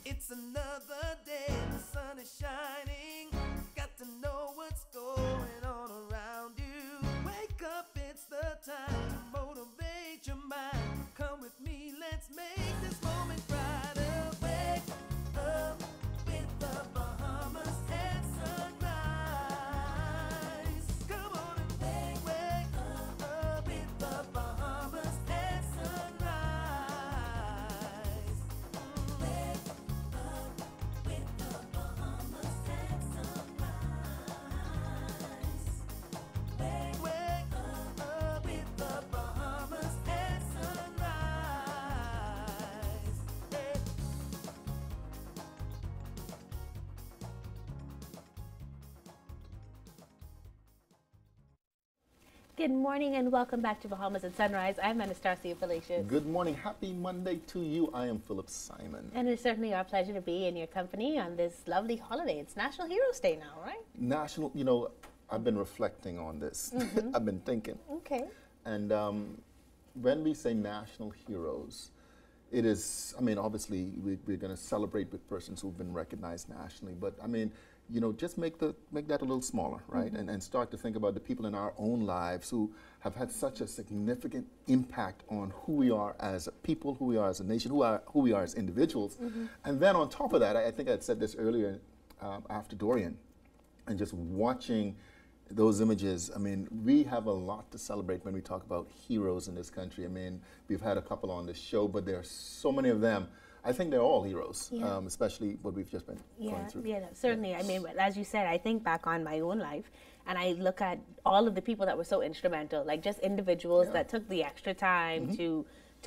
It's another day, the sun is shining. Got to know what's going on around you. Wake up, it's the time to motivate your mind. Come with me, let's make this moment brighter. Wake up with the Bahamas at sunrise. Come on and wake up with the Bahamas at sunrise. Wake up with the Bahamas at sunrise. Wake up with the Bahamas at sunrise. Hey. Good morning and welcome back to Bahamas at Sunrise. I'm Anastasia Felicia. Good morning. Happy Monday to you. I am Philip Simon. And it's certainly our pleasure to be in your company on this lovely holiday. It's National Heroes Day now, right? National, I've been reflecting on this. I've been thinking. Okay. And when we say national heroes, it is, obviously we're going to celebrate with persons who've been recognized nationally, but just make that a little smaller, right? And start to think about the people in our own lives who have had such a significant impact on who we are as a people, who we are as a nation, who we are as individuals. And then on top of that, I think I'd said this earlier after Dorian, and just watching those images, we have a lot to celebrate when we talk about heroes in this country. We've had a couple on this show, but there are so many of them. I think they're all heroes, especially what we've just been going through. Yeah, certainly. Yeah. As you said, I think back on my own life, and I look at all of the people that were so instrumental, like just individuals that took the extra time to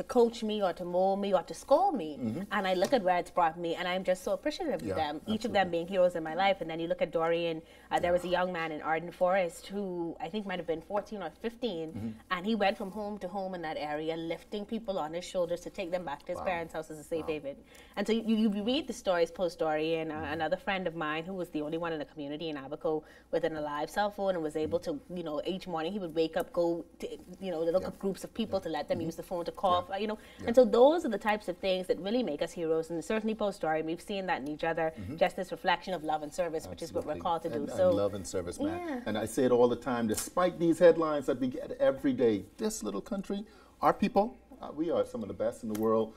coach me or to mold me or to school me. And I look at where it's brought me, and I'm just so appreciative of them, each of them being heroes in my life. And then you look at Dorian, there was a young man in Arden Forest who I think might have been 14 or 15, and he went from home to home in that area, lifting people on his shoulders to take them back to his parents' house as a safe haven. And so you read the stories post-Dorian. Another friend of mine who was the only one in the community in Abaco with an alive cell phone and was able to, each morning he would wake up, go to, look up groups of people to let them use the phone to call. And so those are the types of things that really make us heroes, and certainly post-Dorian, we've seen that in each other, just this reflection of love and service, which is what we're called to do. And So love and service, man. And I say it all the time, despite these headlines that we get every day, this little country, our people, we are some of the best in the world.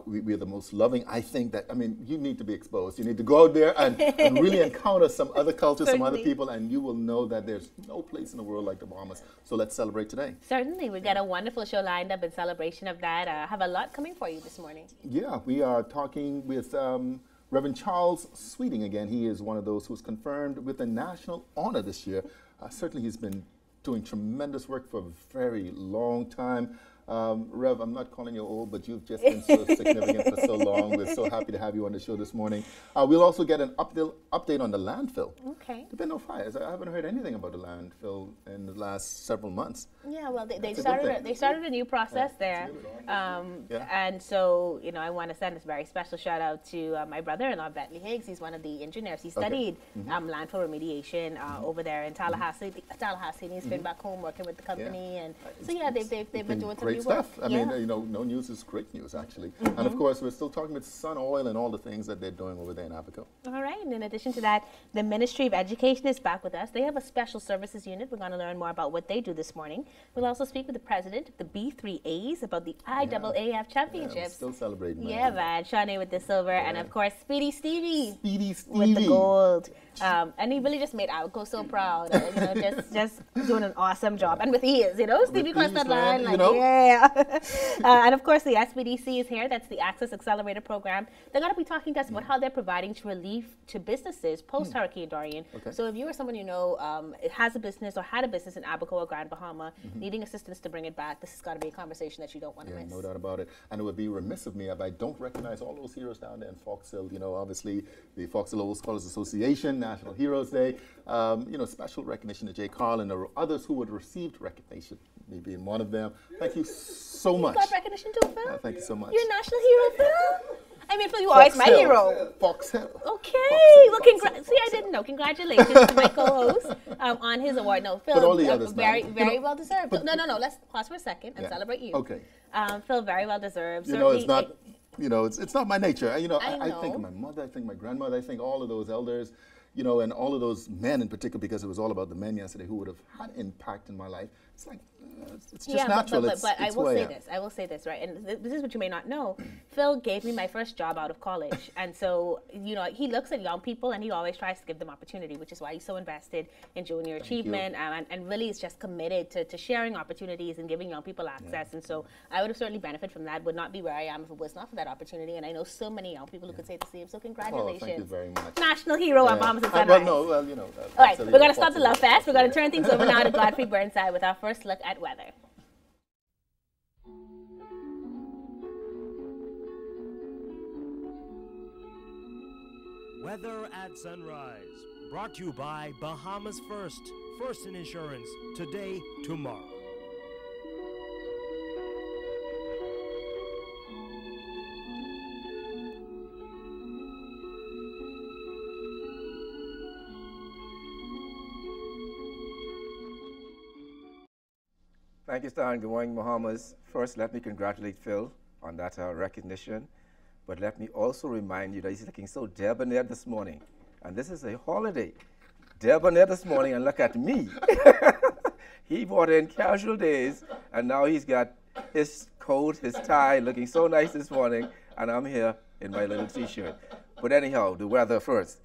We are the most loving. I think that, you need to be exposed. You need to go out there and really encounter some other cultures, some other people, and you will know that there's no place in the world like the Bahamas. So let's celebrate today. Certainly. We've got a wonderful show lined up in celebration of that. I have a lot coming for you this morning. Yeah, we are talking with Reverend Charles Sweeting again. He is one of those who's confirmed with a national honor this year. Certainly he's been doing tremendous work for a very long time. Rev, I'm not calling you old, but you've just been so significant for so long. We're so happy to have you on the show this morning. We'll also get an update on the landfill. Okay. There have been no fires. I haven't heard anything about the landfill in the last several months. Yeah, well, they started a new process there. And so, I want to send this very special shout out to my brother-in-law, Bentley Higgs. He's one of the engineers. He studied landfill remediation over there in Tallahassee, and he's been back home working with the company. And so, they've been doing some great stuff. No news is great news, actually. And of course, we're still talking with Sun Oil and all the things that they're doing over there in Abaco. All right. And in addition to that, the Ministry of Education is back with us. They have a special services unit. We're going to learn more about what they do this morning. We'll also speak with the president of the B3As about the IAAF championships. Yeah, still celebrating. Yeah, man. Shawnee with the silver, and of course, Speedy Stevie. Speedy Stevie. With the gold. And he really just made Abaco so proud. Just doing an awesome job. And with ease, Stevie crossed that line. And of course, the SBDC is here. That's the Access Accelerator Program. They're going to be talking to us about how they're providing relief to businesses post-Hurricane Dorian. Okay. So if you or someone you know has a business or had a business in Abaco or Grand Bahama, needing assistance to bring it back, this has got to be a conversation that you don't want to miss. No doubt about it. And it would be remiss of me if I don't recognize all those heroes down there in Fox Hill. Obviously, the Fox Hill Old Scholars Association, National Heroes Day, special recognition to Jay Carl, and there were others who would received recognition, me being one of them. Thank you so much. You got recognition too, Phil? Thank you so much. You're a national hero, Phil? Phil, you always my hero. Fox Hill. Okay. Well, see, I didn't know. Congratulations to my co-host on his award. No, Phil, but all the others, very well deserved. No. Let's pause for a second and celebrate you. Okay. Phil, very well deserved. It's not. You know, it's not my nature. You know, I I think of know. my mother, I think my grandmother, I think all of those elders, you know, and all of those men in particular, because it was all about the men yesterday who would have had impact in my life. It's like, it's just natural. But I it's will who say am. this. I will say this, right? And this is what you may not know. Phil gave me my first job out of college. And so, you know, he looks at young people and he always tries to give them opportunity, which is why he's so invested in junior achievement and really is just committed to sharing opportunities and giving young people access. And so I would have certainly benefited from that, would not be where I am if it was not for that opportunity. And I know so many young people who could say the same. So congratulations. Oh, thank you very much. National hero on Bahamas at Well, Sunrise. no, well, you know. All right, we're going to stop the love fest. We're going to turn things over now to Godfrey Burnside with our first look at weather. Weather at Sunrise, brought to you by Bahamas First. First in insurance, today, tomorrow. Thank you, Stan. Good morning, Bahamas. First, let me congratulate Phil on that recognition. But let me also remind you that he's looking so debonair this morning. And this is a holiday. Debonair this morning, and look at me. He brought in casual days, and now he's got his coat, his tie, looking so nice this morning, and I'm here in my little t-shirt. But anyhow, the weather first.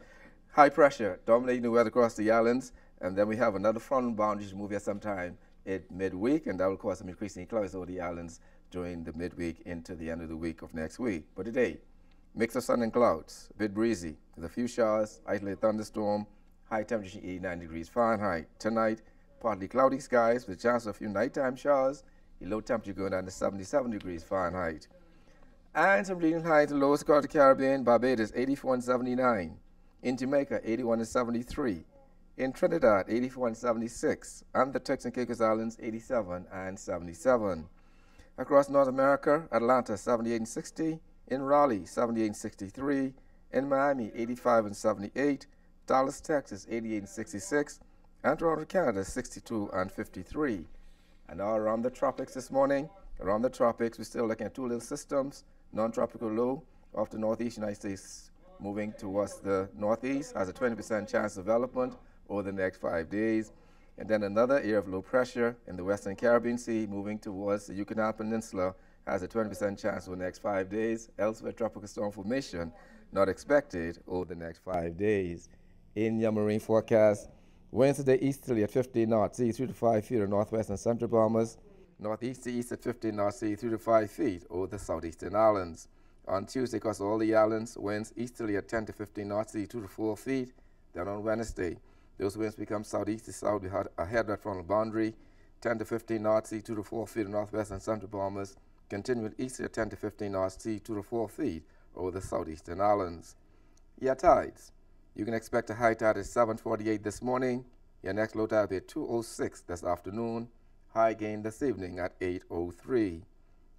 High pressure dominating the weather across the islands, and then we have another front boundary to move here sometime at midweek, and that will cause some increasing clouds over the islands during the midweek into the end of the week of next week. But today, mix of sun and clouds, a bit breezy, with a few showers, isolated thunderstorm, high temperature 89 degrees Fahrenheit. Tonight, partly cloudy skies with a chance of a few nighttime showers, a low temperature going down to 77 degrees Fahrenheit. And some regional highs and lows across the Caribbean, Barbados 84 and 79, in Jamaica 81 and 73, in Trinidad 84 and 76, and the Turks and Caicos Islands 87 and 77. Across North America, Atlanta 78 and 60, in Raleigh 78 and 63, in Miami 85 and 78, Dallas, Texas 88 and 66, and Toronto, Canada 62 and 53. And now around the tropics this morning, around the tropics we're still looking at two little systems, non-tropical low off the northeast United States moving towards the northeast, has a 20% chance of development over the next 5 days. And then another area of low pressure in the western Caribbean Sea moving towards the Yucatan Peninsula has a 20% chance over the next 5 days. Elsewhere, tropical storm formation not expected over the next 5 days. In your marine forecast, winds today easterly at 15 knots, sea 3 to 5 feet in northwest and central Bahamas. Northeast to east at 15 knots, sea 3 to 5 feet over the southeastern islands. On Tuesday, across all the islands, winds easterly at 10 to 15 knots, sea 2 to 4 feet. Then on Wednesday, those winds become southeast to south ahead of that frontal boundary, 10 to 15 knots, sea 2 to 4 feet in northwest and central Bahamas, continuing easterly at 10 to 15 knots, sea 2 to 4 feet over the southeastern islands. Your tides. You can expect a high tide at 7:48 this morning. Your next low tide will be at 2:06 this afternoon. High gain this evening at 8:03.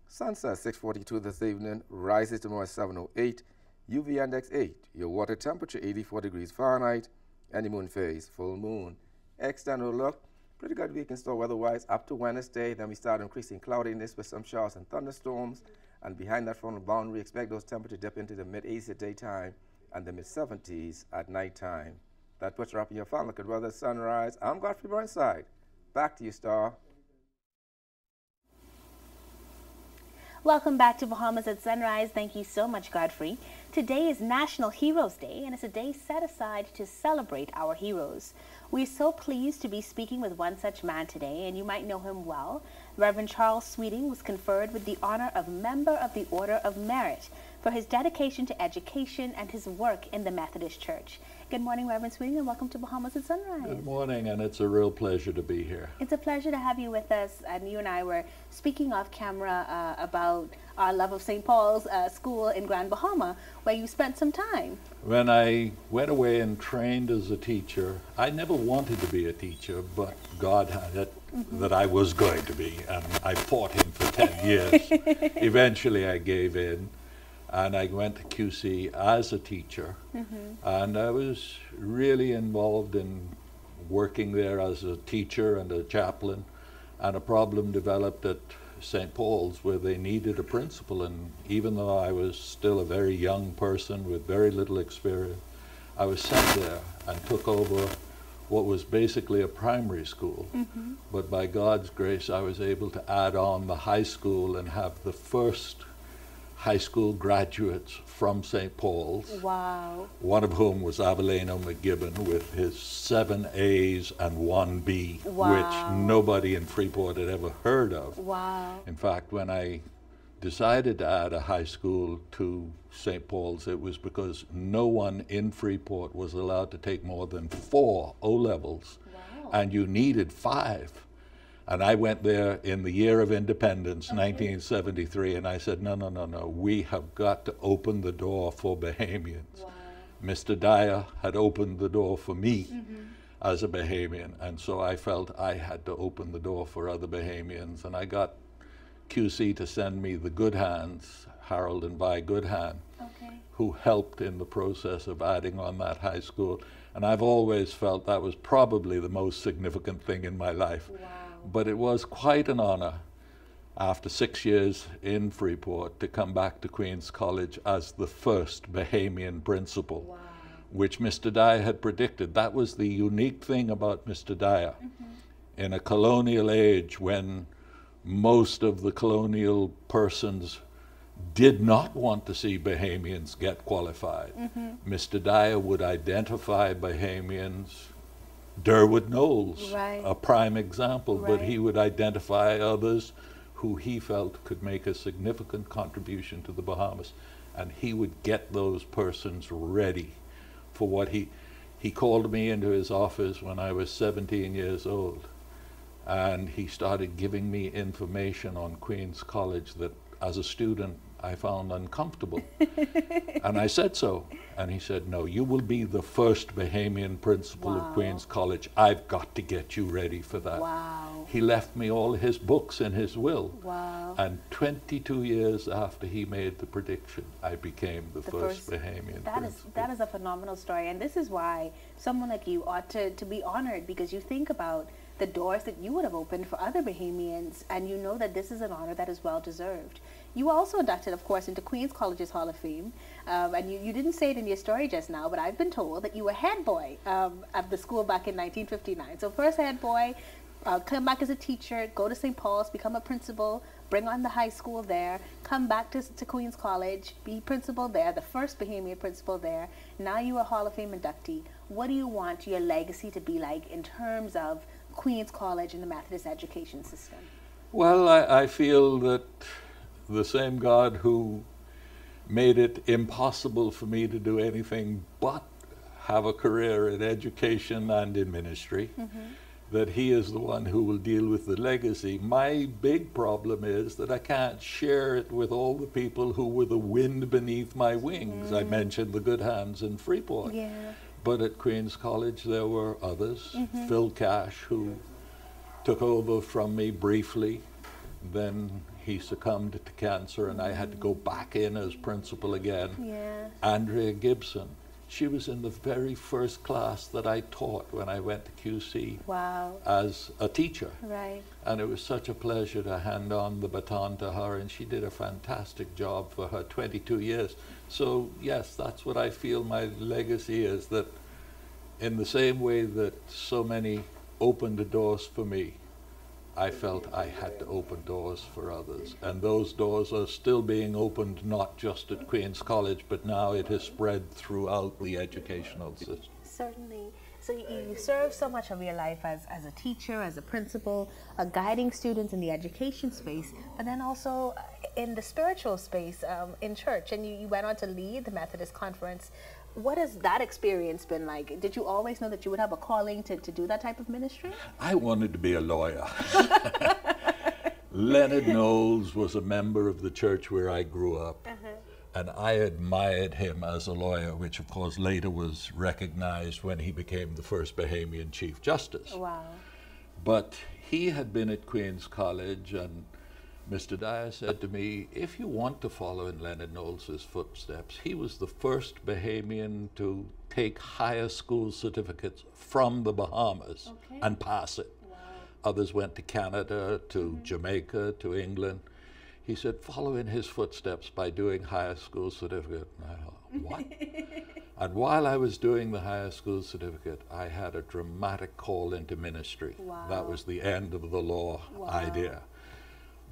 Sunset 6:42 this evening, rises tomorrow at 7:08. UV index 8. Your water temperature 84 degrees Fahrenheit. And the moon phase, full moon. External look, pretty good week in store weather-wise up to Wednesday. Then we start increasing cloudiness with some showers and thunderstorms. And behind that frontal boundary, expect those temperatures dip into the mid-80s at daytime and the mid-70s at nighttime. That puts you up in your final look at weather at sunrise. I'm Godfrey Burnside. Back to you, Star. Welcome back to Bahamas at Sunrise. Thank you so much, Godfrey. Today is National Heroes Day, and it's a day set aside to celebrate our heroes. We're so pleased to be speaking with one such man today, and you might know him well. Reverend Charles Sweeting was conferred with the honor of Member of the Order of Merit for his dedication to education and his work in the Methodist Church. Good morning, Reverend Sweeting, and welcome to Bahamas at Sunrise. Good morning, and it's a real pleasure to be here. It's a pleasure to have you with us, and you and I were speaking off camera about our love of St. Paul's School in Grand Bahama, where you spent some time. When I went away and trained as a teacher, I never wanted to be a teacher, but God had it that I was going to be, and I fought him for 10 years. Eventually I gave in, and I went to QC as a teacher, and I was really involved in working there as a teacher and a chaplain, and a problem developed at St. Paul's where they needed a principal, and even though I was still a very young person with very little experience, I was sent there and took over what was basically a primary school. But by God's grace, I was able to add on the high school and have the first high school graduates from St. Paul's. Wow. One of whom was Avelino McGibbon with his 7 A's and 1 B, Wow. which nobody in Freeport had ever heard of. Wow. In fact, when I decided to add a high school to St. Paul's, it was because no one in Freeport was allowed to take more than 4 O-levels, Wow. and you needed 5. And I went there in the year of independence, 1973, and I said, no, no, no, no, we have got to open the door for Bahamians. Wow. Mr. Dyer had opened the door for me as a Bahamian, and so I felt I had to open the door for other Bahamians, and I got QC to send me the Goodhands, Harold and Vi Goodhand, Okay. who helped in the process of adding on that high school. And I've always felt that was probably the most significant thing in my life. Wow. But it was quite an honor after 6 years in Freeport to come back to Queen's College as the first Bahamian principal, Wow. which Mr. Dyer had predicted. That was the unique thing about Mr. Dyer. In a colonial age when most of the colonial persons did not want to see Bahamians get qualified, Mr. Dyer would identify Bahamians. Durwood Knowles, Right. a prime example, but Right. he would identify others who he felt could make a significant contribution to the Bahamas, and he would get those persons ready for what he called me into his office when I was 17 years old, and he started giving me information on Queen's College that as a student I found uncomfortable. And I said so. And he said, no, you will be the first Bahamian principal Wow. of Queen's College. I've got to get you ready for that. Wow. He left me all his books in his will. Wow. And 22 years after he made the prediction, I became the first Bahamian principal. That is a phenomenal story, and this is why someone like you ought to be honored, because you think about the doors that you would have opened for other Bahamians, and you know that this is an honor that is well deserved. You were also inducted, of course, into Queen's College's Hall of Fame, and you didn't say it in your story just now, but I've been told that you were head boy at the school back in 1959. So first head boy, come back as a teacher, go to St. Paul's, become a principal, bring on the high school there, come back to Queen's College, be principal there, the first Bahamian principal there. Now you are a Hall of Fame inductee. What do you want your legacy to be like in terms of Queen's College and the Methodist education system? Well, I feel that the same God who made it impossible for me to do anything but have a career in education and in ministry, that he is the one who will deal with the legacy. My big problem is that I can't share it with all the people who were the wind beneath my wings. I mentioned the Goodhands in Freeport. Yeah. But at Queen's College there were others. Phil Cash, who took over from me briefly, then he succumbed to cancer and I had to go back in as principal again. Yeah. Andrea Gibson, she was in the very first class that I taught when I went to QC Wow. as a teacher. Right. And it was such a pleasure to hand on the baton to her, and she did a fantastic job for her 22 years. So yes, that's what I feel my legacy is, that in the same way that so many opened the doors for me, I felt I had to open doors for others. And those doors are still being opened, not just at Queen's College, but now it has spread throughout the educational system. Certainly. So you serve so much of your life as a teacher, as a principal, guiding students in the education space, but then also in the spiritual space in church. And you went on to lead the Methodist Conference. What has that experience been like? Did you always know that you would have a calling to do that type of ministry? I wanted to be a lawyer. Leonard Knowles was a member of the church where I grew up. And I admired him as a lawyer, which of course later was recognized when he became the first Bahamian Chief Justice. Wow. But he had been at Queen's College, and Mr. Dyer said to me, if you want to follow in Leonard Knowles' footsteps, he was the first Bahamian to take higher school certificates from the Bahamas and pass it. Wow. others went to Canada, to Jamaica, to England. He said, follow in his footsteps by doing higher school certificate. And I thought, what? And while I was doing the higher school certificate, I had a dramatic call into ministry. Wow. That was the end of the law idea.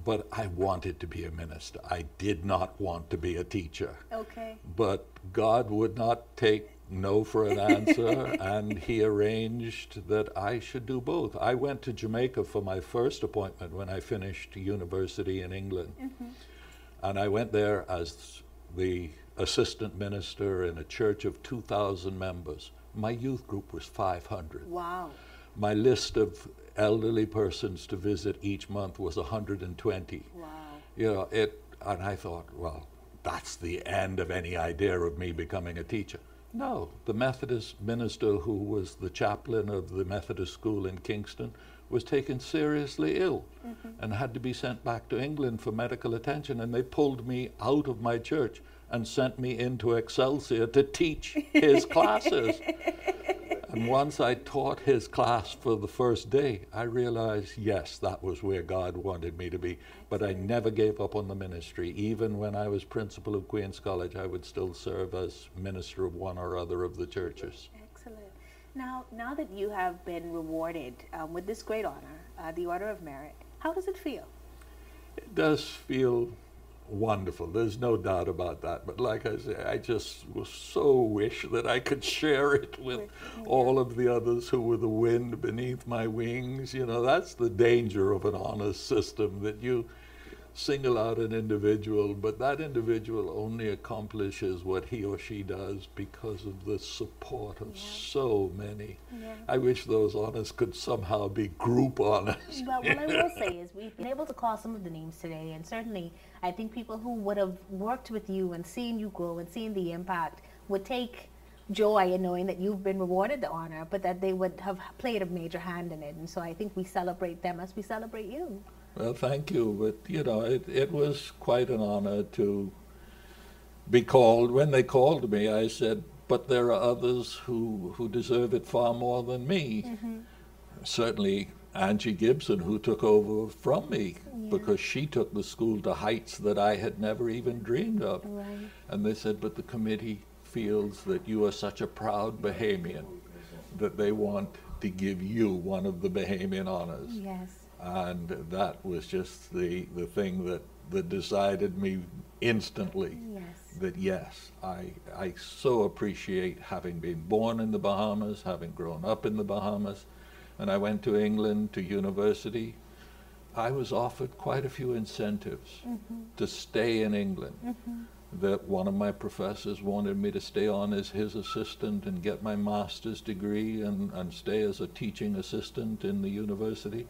But I wanted to be a minister. I did not want to be a teacher. Okay. But God would not take no for an answer, and he arranged that I should do both. I went to Jamaica for my first appointment when I finished university in England. And I went there as the assistant minister in a church of 2,000 members. My youth group was 500. Wow. My list of elderly persons to visit each month was 120. Wow. You know, and I thought, well, that's the end of any idea of me becoming a teacher. No, the Methodist minister who was the chaplain of the Methodist school in Kingston was taken seriously ill and had to be sent back to England for medical attention, and they pulled me out of my church and sent me into Excelsior to teach his classes. And once I taught his class for the first day, I realized, yes, that was where God wanted me to be. But I never gave up on the ministry. Even when I was principal of Queen's College, I would still serve as minister of one or other of the churches. Excellent. Now that you have been rewarded with this great honor, the Order of Merit, how does it feel? It does feel wonderful. There's no doubt about that. But like I say, I just so wish that I could share it with all of the others who were the wind beneath my wings. You know, that's the danger of an honor system, that you single out an individual, but that individual only accomplishes what he or she does because of the support of so many. I wish those honors could somehow be group honors. But what I will say is we've been able to call some of the names today, and certainly I think people who would have worked with you and seen you grow and seen the impact would take joy in knowing that you've been rewarded the honor, but that they would have played a major hand in it. And so I think we celebrate them as we celebrate you. Well, thank you, but you know, it was quite an honor to be called. When they called me, I said, but there are others who deserve it far more than me. Certainly Angie Gibson, who took over from me, because she took the school to heights that I had never even dreamed of. And they said, but the committee feels that you are such a proud Bahamian that they want to give you one of the Bahamian honors. And that was just the thing that decided me instantly that yes, I so appreciate having been born in the Bahamas, having grown up in the Bahamas, and I went to England to university. I was offered quite a few incentives to stay in England. That one of my professors wanted me to stay on as his assistant and get my master's degree and stay as a teaching assistant in the university.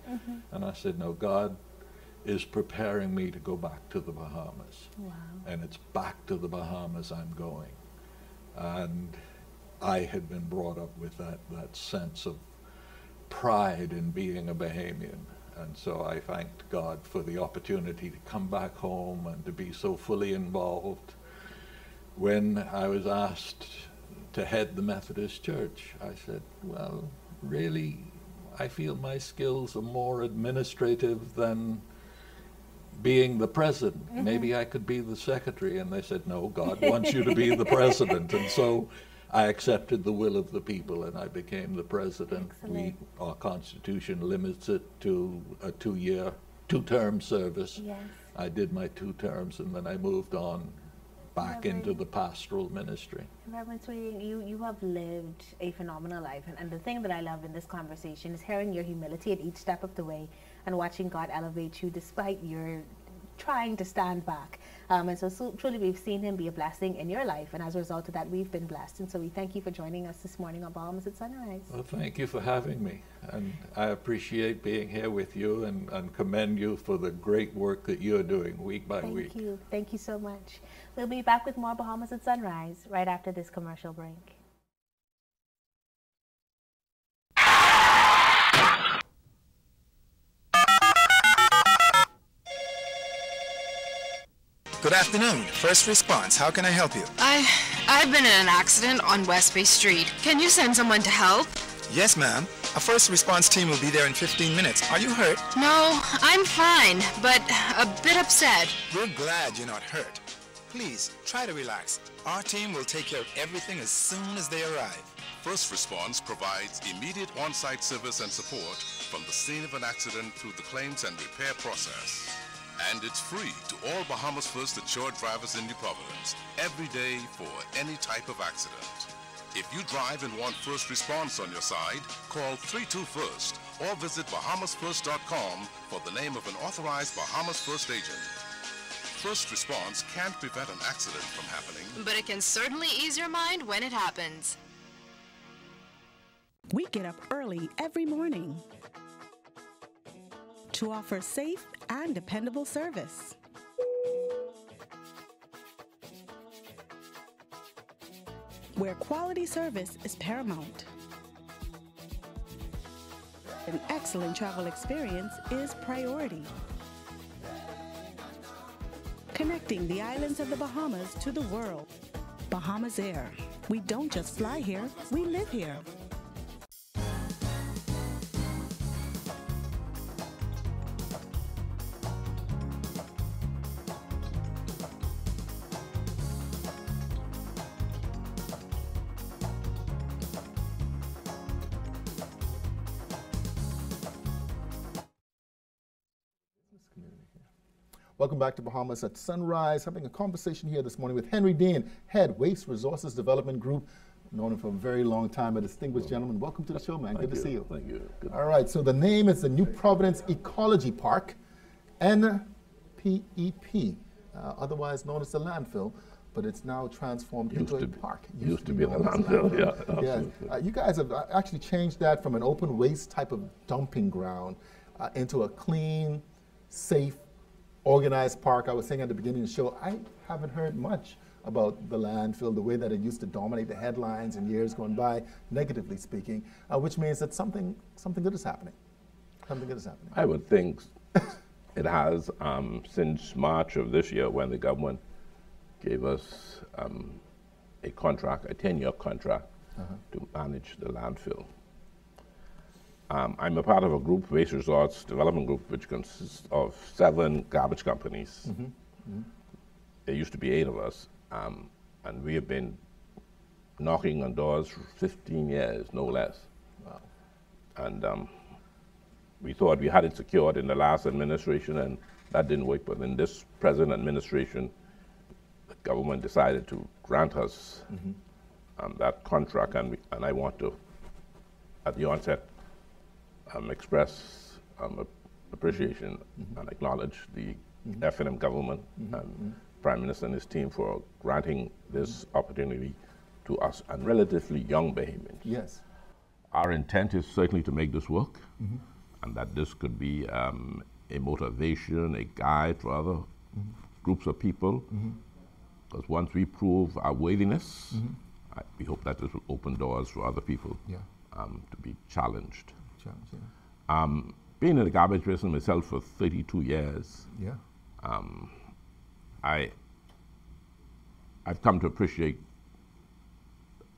And I said, no, God is preparing me to go back to the Bahamas. And it's back to the Bahamas I'm going. And I had been brought up with that sense of pride in being a Bahamian. And so I thanked God for the opportunity to come back home and to be so fully involved. When I was asked to head the Methodist Church, I said, well, really, I feel my skills are more administrative than being the president. Maybe I could be the secretary. And they said, no, God wants you to be the president. And so I accepted the will of the people and I became the president. Our Constitution limits it to a two-term service. I did my 2 terms and then I moved on back into the pastoral ministry. Reverend Sweeting, you have lived a phenomenal life, and the thing that I love in this conversation is hearing your humility at each step of the way and watching God elevate you despite your trying to stand back. And so truly we've seen him be a blessing in your life, and as a result of that we've been blessed. And so we thank you for joining us this morning on Bahamas at Sunrise. Well, thank you for having me, and I appreciate being here with you and commend you for the great work that you're doing week by week. Thank you so much. We'll be back with more Bahamas at Sunrise right after this commercial break. Good afternoon. First response. How can I help you? I've been in an accident on West Bay Street. Can you send someone to help? Yes, ma'am. A first response team will be there in 15 minutes. Are you hurt? No, I'm fine, but a bit upset. We're glad you're not hurt. Please, try to relax. Our team will take care of everything as soon as they arrive. First Response provides immediate on-site service and support from the scene of an accident through the claims and repair process. And it's free to all Bahamas First insured drivers in New Providence every day for any type of accident. If you drive and want First Response on your side, call 321st or visit bahamasfirst.com for the name of an authorized Bahamas First agent. First Response can't prevent an accident from happening, But it can certainly ease your mind when it happens. We get up early every morning to offer safe and dependable service. Where quality service is paramount. An excellent travel experience is priority. Connecting the islands of the Bahamas to the world. Bahamas Air. We don't just fly here, we live here. Welcome back to Bahamas at Sunrise. Having a conversation here this morning with Henry Dean, Head Waste Resources Development Group. Known him for a very long time, a distinguished gentleman. Welcome to the show, man. Good to see you. Thank you. Good. All right, so the name is the New Providence Ecology Park, NPEP, otherwise known as the landfill, but it's now transformed into a park. Used to be a landfill, yeah. Yes. You guys have actually changed that from an open waste type of dumping ground into a clean, safe, organized park. I was saying at the beginning of the show, I haven't heard much about the landfill, the way that it used to dominate the headlines in years gone by, negatively speaking, which means that something good is happening. Something good is happening. I would think it has since March of this year, when the government gave us a contract, a 10-year contract to manage the landfill. I'm a part of a group, Waste Resource Development Group, which consists of 7 garbage companies. There used to be 8 of us, and we have been knocking on doors for 15 years, no less. Wow. And we thought we had it secured in the last administration, and that didn't work. But in this present administration, the government decided to grant us that contract, and I want to, at the onset, express appreciation and acknowledge the F&M government and Prime Minister and his team for granting this opportunity to us and relatively young Bahamians. Yes. Our intent is certainly to make this work, and that this could be a motivation, a guide for other groups of people, because once we prove our worthiness, we hope that this will open doors for other people to be challenged. Being in the garbage business myself for 32 years, I've come to appreciate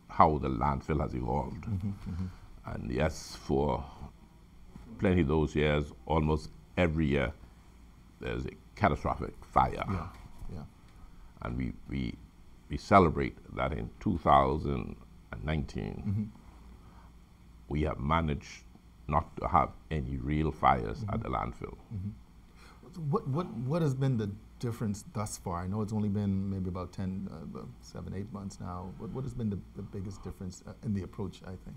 how the landfill has evolved. And yes, for plenty of those years, almost every year, there's a catastrophic fire. And we celebrate that in 2019, we have managed not to have any real fires at the landfill. What has been the difference thus far? I know it's only been maybe about 7, 8 months now. What has been the biggest difference in the approach, I think?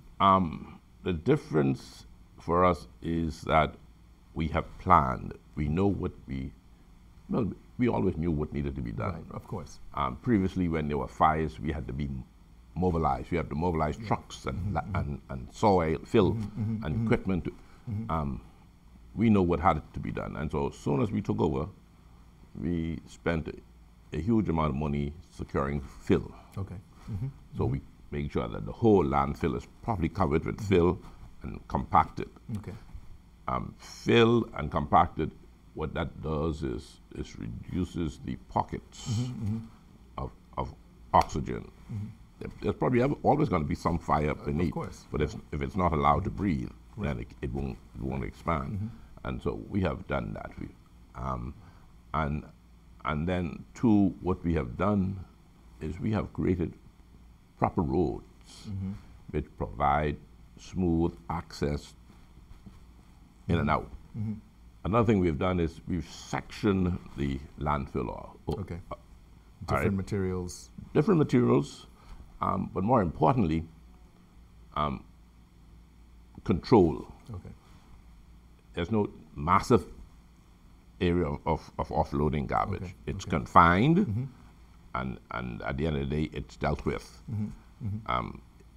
The difference for us is that we have planned. We know what we always knew what needed to be done. Right, of course. Previously, when there were fires, we had to be mobilized. We have to mobilize trucks and soil, fill, and equipment. We know what had to be done. And so as soon as we took over, we spent a huge amount of money securing fill. Okay. So we make sure that the whole landfill is properly covered with fill and compacted. Okay. Fill and compacted, what that does is reduces the pockets of oxygen. There's probably always going to be some fire beneath, of course. but if it's not allowed to breathe, then it won't expand. And so we have done that. And then two, what we have done is we have created proper roads which provide smooth access in and out. Another thing we've done is we've sectioned the landfill. Different materials. Different materials, but more importantly, control. There's no massive area of offloading garbage. It's confined, and at the end of the day, it's dealt with.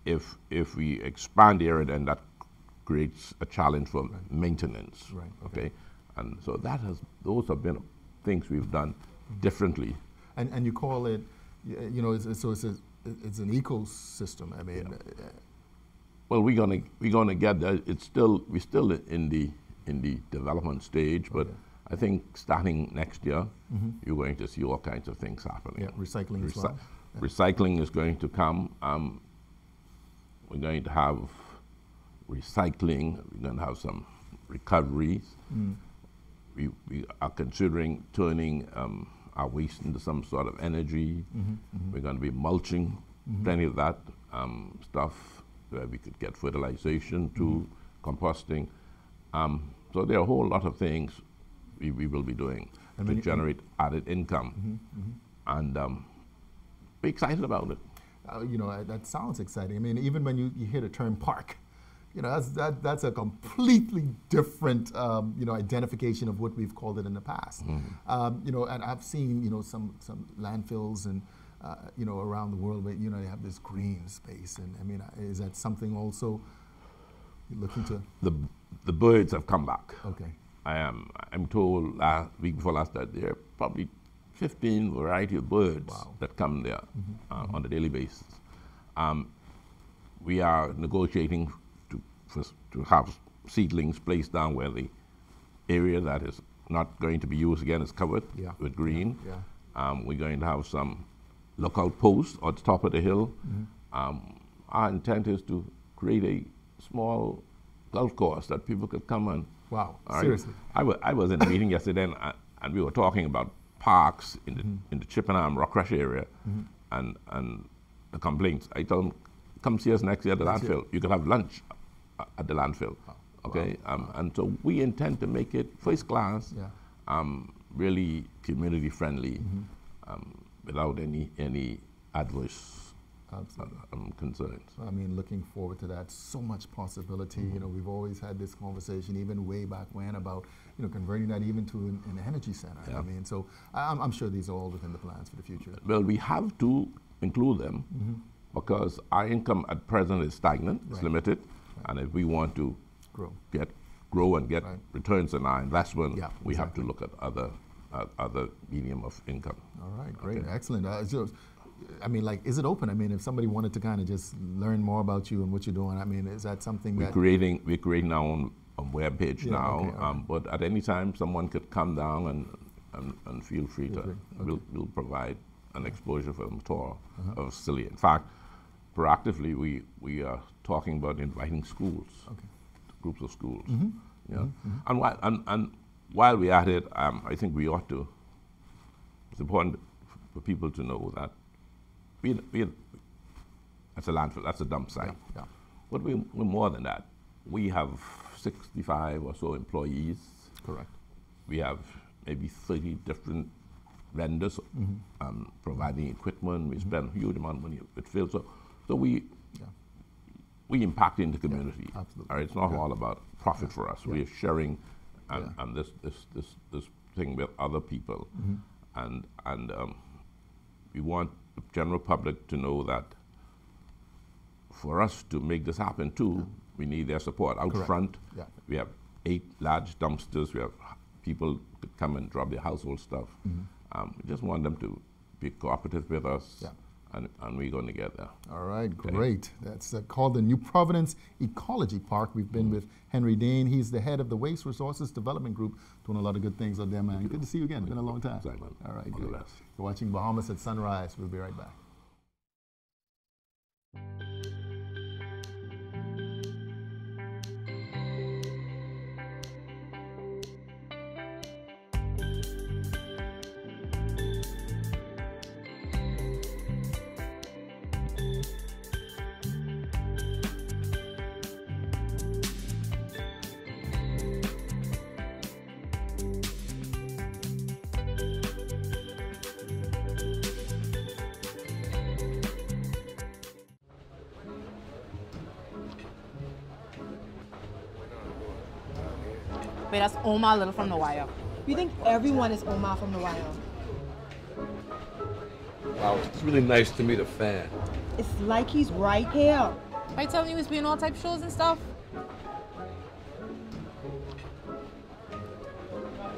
If we expand the area, then that creates a challenge for maintenance. And so those have been things we've done differently. And you call it, you know, it's an ecosystem. I mean, well, we're gonna get there. We're still in the development stage, but I think starting next year, you're going to see all kinds of things happening. Yeah, recycling as well. Recycling is going to come. We're going to have recycling. We're going to have some recoveries. We are considering turning our waste into some sort of energy. We're going to be mulching, plenty of that stuff where we could get fertilization to composting. So there are a whole lot of things we will be doing to generate added income. And we're excited about it. You know, that sounds exciting. I mean, even when you hear the term park, you know, that's a completely different, you know, identification of what we've called it in the past. You know, and I've seen, you know, some landfills and, you know, around the world where, you know, they have this green space. And I mean, is that something also you're looking to? The birds have come back. I'm told week before last that there are probably 15 variety of birds that come there on a daily basis. We are negotiating to have seedlings placed down where the area that is not going to be used again is covered with green. We're going to have some lookout posts at the top of the hill. Our intent is to create a small golf course that people could come and. Wow, seriously. I was in a meeting yesterday and we were talking about parks in the Chippenham Rock Crush area and the complaints. I told them, come see us next year at the landfill. You can have lunch at the landfill. And so we intend to make it first class, really community friendly, without any adverse concerns. I mean, looking forward to that. So much possibility. You know, we've always had this conversation, even way back when, about, you know, converting that even to an energy center. I mean, so I'm sure these are all within the plans for the future. Well, we have to include them because our income at present is stagnant, it's limited, and if we want to grow and get returns on our investment, we have to look at other medium of income. All right, great, excellent. I mean, like, is it open? I mean, if somebody wanted to kind of just learn more about you and what you're doing, I mean, is that something we're creating our own web page now, but at any time someone could come down and feel free to. We'll provide an exposure for them tour of a facility. In fact, proactively we are talking about inviting schools, groups of schools. And while we're at it, I think we ought to. It's important for people to know that. That's a landfill, that's a dump site. But we're more than that. We have 65 or so employees. Correct. We have maybe 30 different vendors providing equipment. We spend a huge amount of money with field. So we impact in the community. Absolutely. It's not all about profit for us. We are sharing and this thing with other people. And we want the general public to know that for us to make this happen too, we need their support. Out front, we have 8 large dumpsters. We have people to come and drop their household stuff. We just want them to be cooperative with us, and we're going to get there. All right, great. That's called the New Providence Ecology Park. We've been with Henry Dane. He's the head of the Waste Resources Development Group, doing a lot of good things out there, man. Good to see you again. It's been a long time. Exactly. All right, good. You're watching Bahamas at Sunrise. We'll be right back. Wait, that's Omar Little from The Wire. You think everyone is Omar from The Wire? Wow, it's really nice to meet a fan. It's like he's right here. I telling you he's being all type shows and stuff?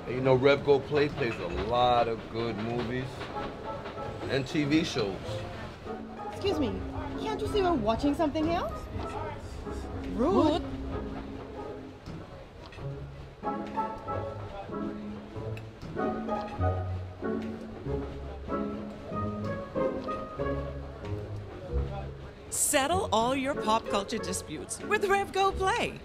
And you know, Rev Go Play plays a lot of good movies and TV shows. Excuse me, can't you see we're watching something else? Rude. Settle all your pop culture disputes with Rev Go Play.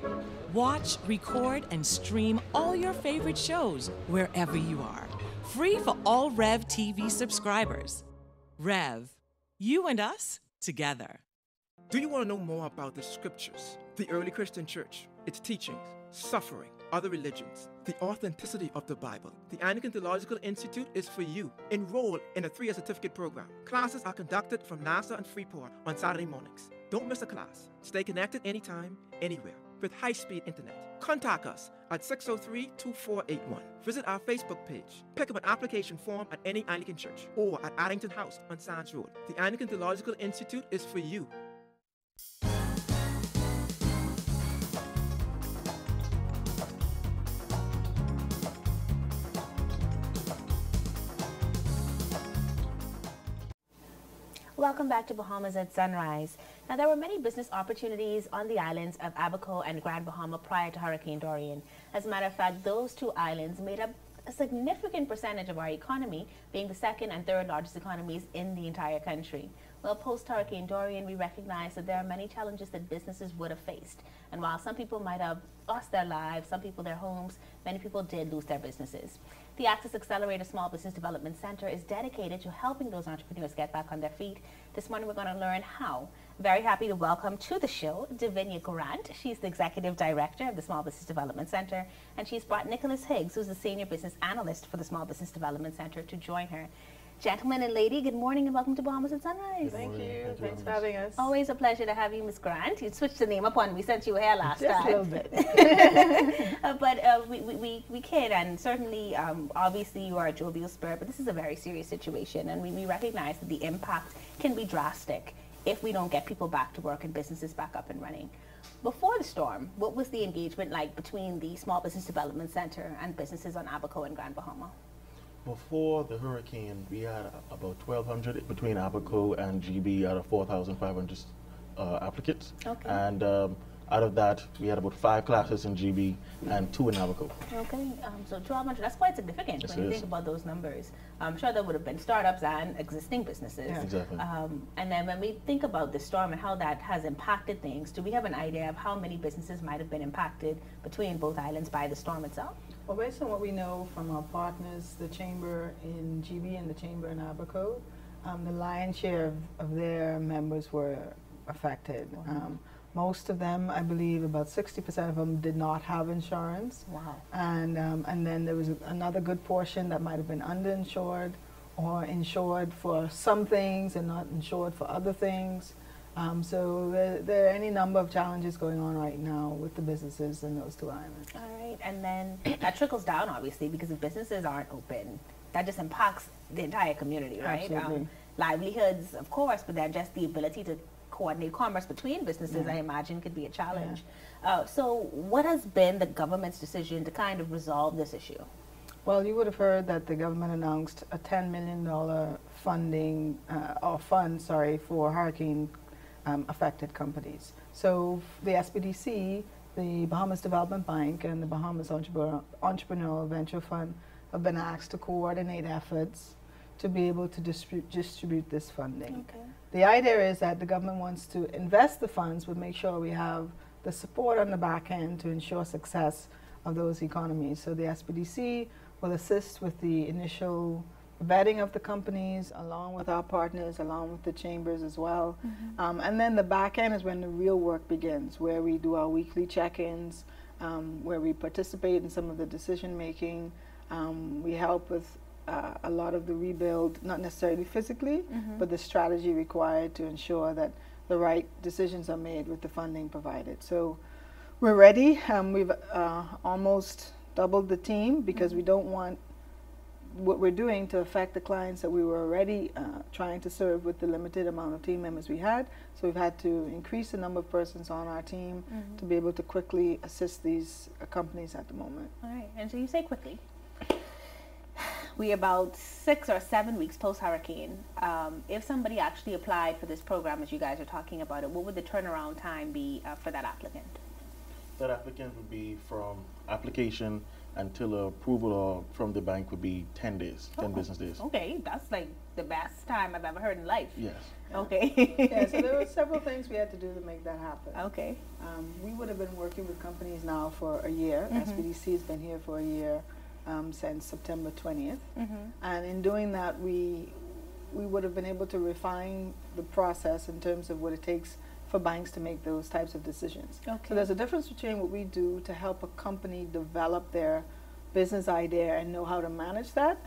Watch, record, and stream all your favorite shows wherever you are. Free for all Rev TV subscribers. Rev, you and us together. Do you want to know more about the scriptures, the early Christian church, its teachings, suffering, other religions, the authenticity of the Bible? The Anglican Theological Institute is for you. Enroll in a 3-year certificate program. Classes are conducted from NASA and Freeport on Saturday mornings. Don't miss a class. Stay connected anytime, anywhere, with high-speed internet. Contact us at 603-2481. Visit our Facebook page. Pick up an application form at any Anglican church or at Addington House on Sands Road. The Anglican Theological Institute is for you. Welcome back to Bahamas at Sunrise. Now, there were many business opportunities on the islands of Abaco and Grand Bahama prior to Hurricane Dorian. As a matter of fact, those two islands made up a significant percentage of our economy, being the second and third largest economies in the entire country. Well, post-Hurricane Dorian, we recognize that there are many challenges that businesses would have faced. And while some people might have lost their lives, some people their homes, many people did lose their businesses. The Access Accelerator Small Business Development Center is dedicated to helping those entrepreneurs get back on their feet. This morning we're going to learn how. Very happy to welcome to the show Davinia Grant. She's the Executive Director of the Small Business Development Center, and she's brought Nicholas Higgs, who's the Senior Business Analyst for the Small Business Development Center, to join her. Gentlemen and lady, good morning and welcome to Bahamas at Sunrise. Thank you. Thanks for having us. Always a pleasure to have you, Ms. Grant. You switched the name up on me since you were here last time. Just a little bit. But we kid, and certainly, obviously, you are a jovial spirit, but this is a very serious situation, and we recognize that the impact can be drastic if we don't get people back to work and businesses back up and running. Before the storm, what was the engagement like between the Small Business Development Center and businesses on Abaco and Grand Bahama? Before the hurricane, we had about 1,200 between Abaco and GB out of 4,500 applicants. Okay. And out of that, we had about 5 classes in GB and 2 in Abaco. Okay, so 1,200, that's quite significant when you think about those numbers. I'm sure there would have been startups and existing businesses. Yeah. Exactly. And then when we think about the storm and how that has impacted things, do we have an idea of how many businesses might have been impacted between both islands by the storm itself? Well, based on what we know from our partners, the Chamber in GB and the Chamber in Abaco, the lion's share of their members were affected. Wow. Most of them, I believe, about 60% of them did not have insurance. Wow. And then there was another good portion that might have been underinsured or insured for some things and not insured for other things. So there are any number of challenges going on right now with the businesses in those two islands. All right, and then that trickles down, obviously, because if businesses aren't open, that just impacts the entire community, right? Absolutely. Livelihoods, of course, but then just the ability to coordinate commerce between businesses, Yeah. I imagine, could be a challenge. So what has been the government's decision to kind of resolve this issue? Well, you would have heard that the government announced a $10 million funding, for hurricane affected companies. So the SBDC, the Bahamas Development Bank, and the Bahamas Entrepreneurial Venture Fund have been asked to coordinate efforts to be able to distribute this funding. Okay. The idea is that the government wants to invest the funds, but make sure we have the support on the back end to ensure success of those economies. So the SBDC will assist with the initial vetting of the companies, along with our partners, along with the chambers as well. Mm-hmm. And then the back end is when the real work begins, where we do our weekly check-ins, where we participate in some of the decision making. We help with a lot of the rebuild, not necessarily physically, Mhm. but the strategy required to ensure that the right decisions are made with the funding provided. So we're ready. We've almost doubled the team because we don't want what we're doing to affect the clients that we were already trying to serve with the limited amount of team members we had. So we've had to increase the number of persons on our team to be able to quickly assist these companies at the moment. All right, and so you say quickly. We're about 6 or 7 weeks post-hurricane. If somebody actually applied for this program, as you guys are talking about it, what would the turnaround time be for that applicant? That applicant would be from application until approval or from the bank would be 10 days, 10 business days. Okay, that's like the best time I've ever heard in life. Yes. Okay. Yeah, so there were several things we had to do to make that happen. Okay. We would have been working with companies now for a year. SBDC has been here for a year since September 20th. And in doing that, we would have been able to refine the process in terms of what it takes for banks to make those types of decisions. Okay. So there's a difference between what we do to help a company develop their business idea and know how to manage that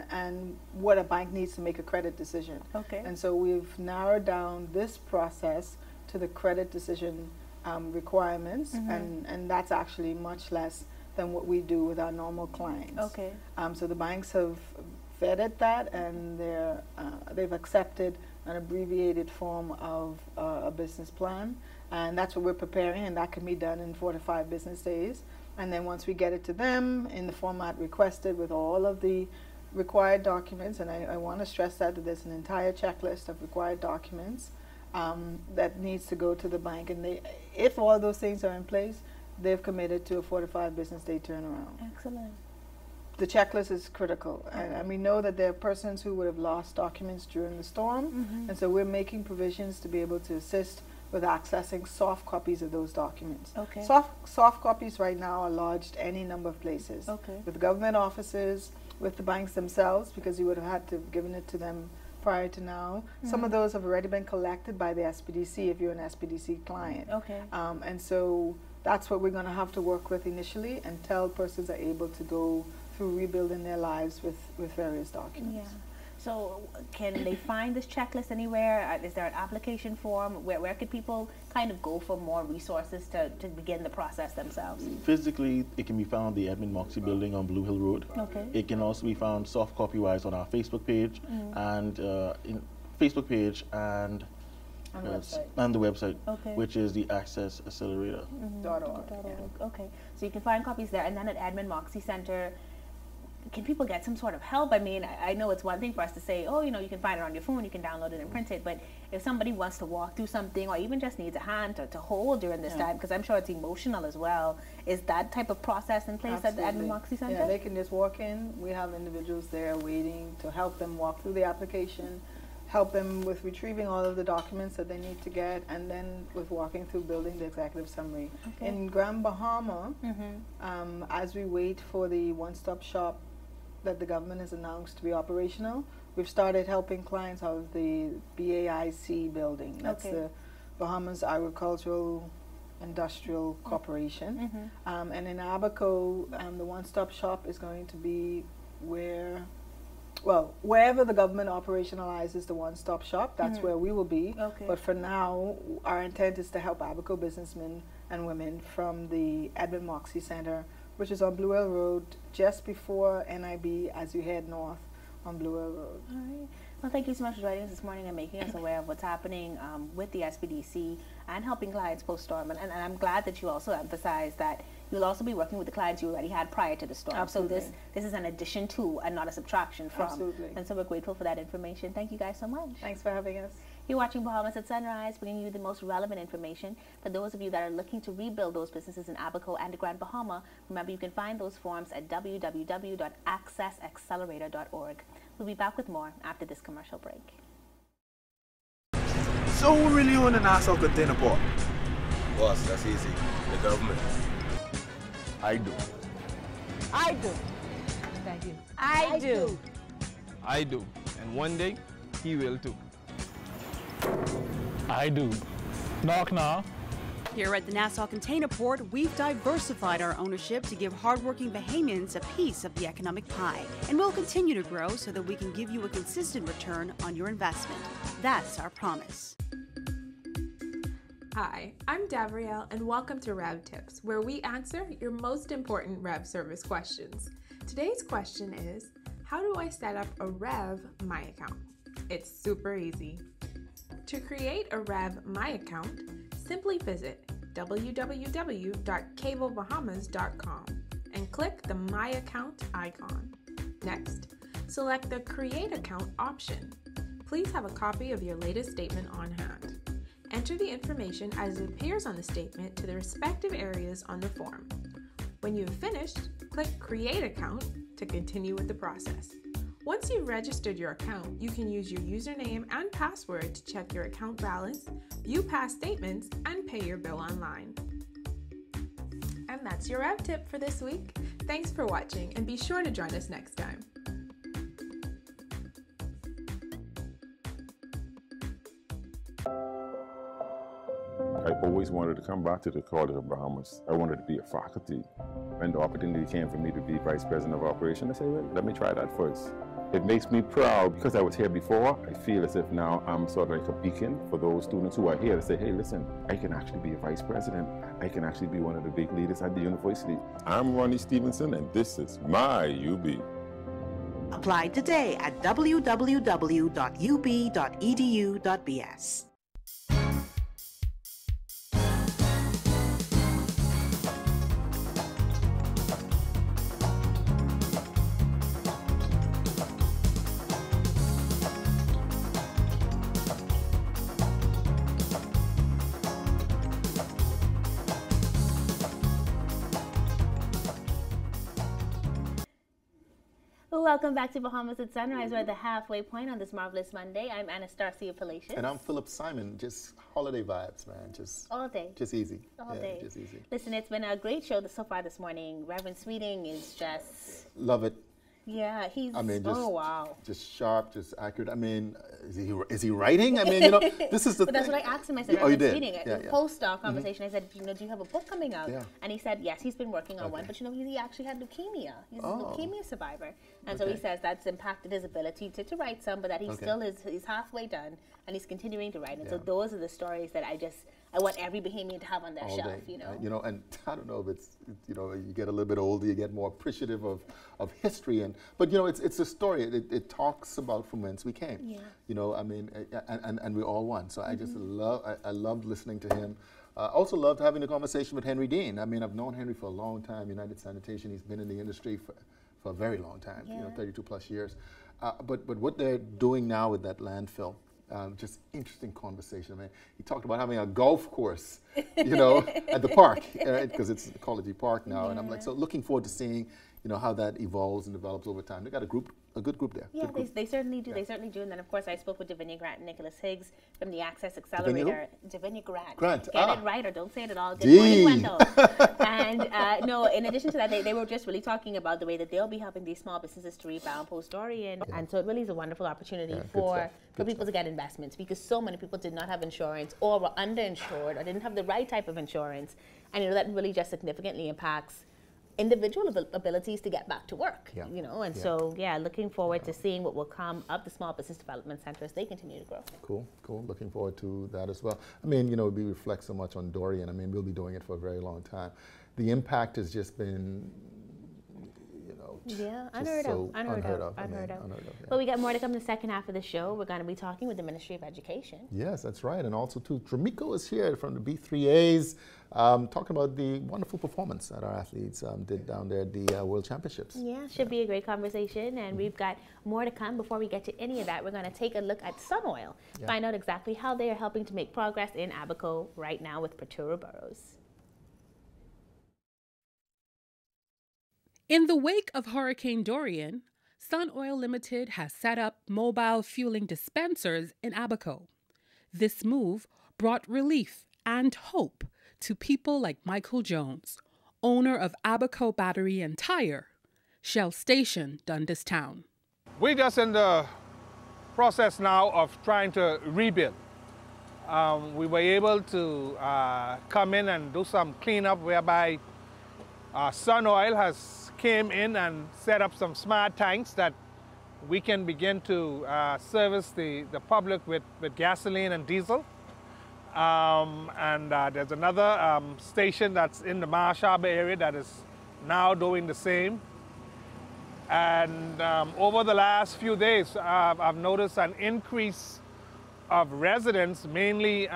and what a bank needs to make a credit decision. Okay. And so we've narrowed down this process to the credit decision requirements, and that's actually much less than what we do with our normal clients. Okay. So the banks have vetted that, and they've accepted an abbreviated form of a business plan, and that's what we're preparing, and that can be done in 4 to 5 business days. And then once we get it to them in the format requested with all of the required documents, and I want to stress that there's an entire checklist of required documents that needs to go to the bank, and if all those things are in place, they've committed to a 4 to 5 business day turnaround. Excellent. The checklist is critical, and we know that there are persons who would have lost documents during the storm, and so we're making provisions to be able to assist with accessing soft copies of those documents. Okay. Soft copies right now are lodged any number of places. Okay. With government offices, with the banks themselves, because you would have had to have given it to them prior to now. Some of those have already been collected by the SBDC if you're an SBDC client. Okay. And so that's what we're going to have to work with initially until persons are able to go through rebuilding their lives with various documents. Yeah. So can they find this checklist anywhere? Is there an application form? Where could people kind of go for more resources to begin the process themselves? Physically, it can be found in the Edmund Moxie building on Blue Hill Road. Okay. It can also be found soft copy-wise on our Facebook page and and the website, okay, which is the Access Accelerator. .org. Okay, so you can find copies there, and then at Edmund Moxie Center, can people get some sort of help? I mean, I know it's one thing for us to say, oh, you know, you can find it on your phone, you can download it and print it, but if somebody wants to walk through something or even just needs a hand to hold during this time, because I'm sure it's emotional as well, is that type of process in place at the Edmund Moxie Center? Yeah, they can just walk in. We have individuals there waiting to help them walk through the application, help them with retrieving all of the documents that they need to get, and then with walking through building the executive summary. Okay. In Grand Bahama, as we wait for the one-stop shop that the government has announced to be operational, we've started helping clients out of the BAIC building. That's the Bahamas Agricultural Industrial Corporation. And in Abaco, the one-stop shop is going to be wherever the government operationalizes the one-stop shop, that's where we will be. Okay. But for now, our intent is to help Abaco businessmen and women from the Edmund Moxie Center, which is on Blue Hill Road, just before NIB as you head north on Blue Hill Road. All right. Well, thank you so much for joining us this morning and making us aware of what's happening with the SBDC and helping clients post-storm. And I'm glad that you also emphasized that you'll also be working with the clients you already had prior to the storm. Absolutely. So this is an addition to and not a subtraction from. Absolutely. And so we're grateful for that information. Thank you guys so much. Thanks for having us. You're watching Bahamas at Sunrise, bringing you the most relevant information for those of you that are looking to rebuild those businesses in Abaco and Grand Bahama. Remember, you can find those forms at www.accessaccelerator.org. We'll be back with more after this commercial break. So who really own the Nassau Container Port? Boss, that's easy. The government. I do. I do. Thank you. I do. I do. And one day, he will too. I do. Knock knock. Here at the Nassau Container Port, we've diversified our ownership to give hardworking Bahamians a piece of the economic pie. And we'll continue to grow so that we can give you a consistent return on your investment. That's our promise. Hi, I'm Davrielle, and welcome to Rev Tips, where we answer your most important Rev service questions. Today's question is, how do I set up a Rev My account? It's super easy. To create a Rev My account, simply visit www.cablebahamas.com and click the My Account icon. Next, select the Create Account option. Please have a copy of your latest statement on hand. Enter the information as it appears on the statement to the respective areas on the form. When you've finished, click Create Account to continue with the process. Once you've registered your account, you can use your username and password to check your account balance, view past statements, and pay your bill online. And that's your Rev Tip for this week. Thanks for watching, and be sure to join us next time. I always wanted to come back to the College of Bahamas. I wanted to be a faculty. When the opportunity came for me to be Vice President of Operations, I said, well, let me try that first. It makes me proud because I was here before. I feel as if now I'm sort of like a beacon for those students who are here to say, hey, listen, I can actually be a Vice President. I can actually be one of the big leaders at the university. I'm Ronnie Stevenson, and this is my UB. Apply today at www.ub.edu.bs. Welcome back to Bahamas at Sunrise. We're at the halfway point on this marvelous Monday. I'm Anastasia Palacios. And I'm Philip Simon. Just holiday vibes, man. Just all day. Just easy. All day. Just easy. Listen, it's been a great show so far this morning. Reverend Sweeting is just... Love it. Yeah, he's... I mean, just, oh, wow. Just sharp, just accurate. I mean, is he writing? I mean, you know, this is the But thing. that's what I asked him. I said, you Reverend did? Sweeting, Yeah. post our conversation, I said, you know, do you have a book coming out? Yeah. And he said, yes, he's been working on one. But, you know, he actually had leukemia. He's a leukemia survivor. And so he says that's impacted his ability to write some, but that he still is he's halfway done, and he's continuing to write. And so those are the stories that I want every Bahamian to have on their all shelf, day. you know. You know, and I don't know if it's, you know, you get a little bit older, you get more appreciative of history, but you know, it's a story. It talks about from whence we came. Yeah. You know, I mean, and we're all one. So I just loved listening to him. Also loved having a conversation with Henry Dean. I mean, I've known Henry for a long time. United Sanitation. He's been in the industry for a very long time. You know, 32 plus years. But what they're doing now with that landfill. Just interesting conversation. I mean, he talked about having a golf course, you know, at the park, because it's Ecology Park now. And I'm like, so looking forward to seeing, you know, how that evolves and develops over time. They got a good group there. Yeah, they certainly do. Yeah. They certainly do. And then, of course, I spoke with Davinia Grant and Nicholas Higgs from the Access Accelerator. Davinia Grant. Get it right or don't say it at all. Good morning, Wendell. And no, in addition to that, they were just really talking about the way that they'll be helping these small businesses to rebound post-Dorian. Yeah. And so it really is a wonderful opportunity for people to get investments, because so many people did not have insurance or were underinsured or didn't have the right type of insurance. And, you know, that really just significantly impacts individual abilities to get back to work, you know, and so, looking forward to seeing what will come up the Small Business Development Center as they continue to grow. Cool. Looking forward to that as well. I mean, you know, we reflect so much on Dorian. I mean, we'll be doing it for a very long time. The impact has just been, you know, unheard of. Well, we got more to come in the second half of the show. We're going to be talking with the Ministry of Education. Yes, that's right. And also, too, Tramiko is here from the B3As, talking about the wonderful performance that our athletes did down there at the World Championships. Yeah, should be a great conversation. And we've got more to come. Before we get to any of that, we're going to take a look at Sun Oil, find out exactly how they are helping to make progress in Abaco right now with Peturo Burrows. In the wake of Hurricane Dorian, Sun Oil Limited has set up mobile fueling dispensers in Abaco. This move brought relief and hope to people like Michael Jones, owner of Abaco Battery and Tire, Shell Station, Dundas Town. We're just in the process now of trying to rebuild. We were able to come in and do some cleanup, whereby Sun Oil has came in and set up some smart tanks that we can begin to service the public with gasoline and diesel. And there's another station that's in the Marsh Harbor area that is now doing the same. And over the last few days, I've noticed an increase of residents, mainly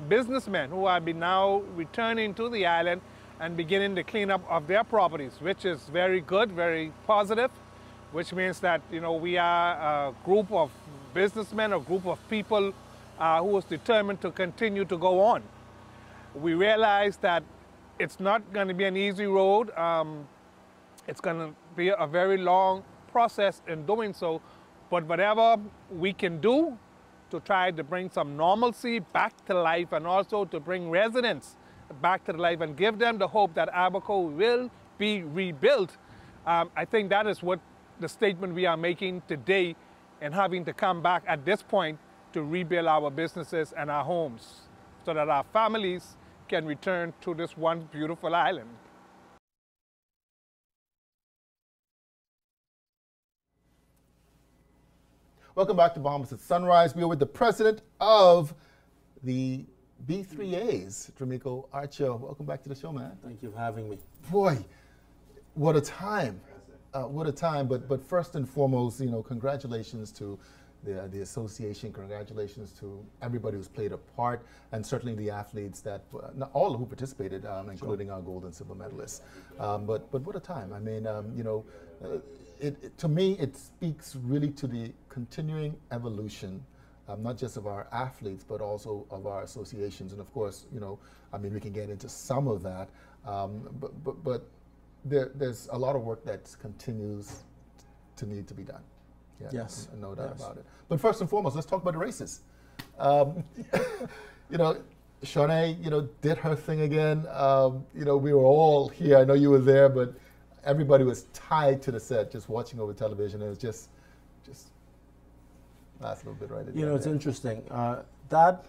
businessmen, who have been now returning to the island and beginning the cleanup of their properties, which is very good, very positive, which means that, you know, we are a group of businessmen, a group of people who is determined to continue to go on. We realize that it's not going to be an easy road. It's going to be a very long process in doing so, but whatever we can do to try to bring some normalcy back to life, and also to bring residents back to life and give them the hope that Abaco will be rebuilt. I think that is what the statement we are making today, and having to come back at this point to rebuild our businesses and our homes so that our families can return to this one beautiful island. Welcome back to Bahamas at Sunrise. We are with the president of the B3As, Dramico Archer. Welcome back to the show, man. Thank you for having me. Boy, what a time. What a time. But first and foremost, you know, congratulations to the association. Congratulations to everybody who's played a part, and certainly the athletes that, not all who participated, including our gold and silver medalists. But what a time. I mean, you know, to me, it speaks really to the continuing evolution, not just of our athletes, but also of our associations. And of course, you know, I mean, we can get into some of that, but there's a lot of work that continues to need to be done. Yeah, yes. No doubt about it. But first and foremost, let's talk about the races. You know, Shanae, you know, did her thing again. You know, we were all here. I know you were there, but everybody was tied to the set, just watching over television. It was just last little bit right at the You know, end it's there. interesting. That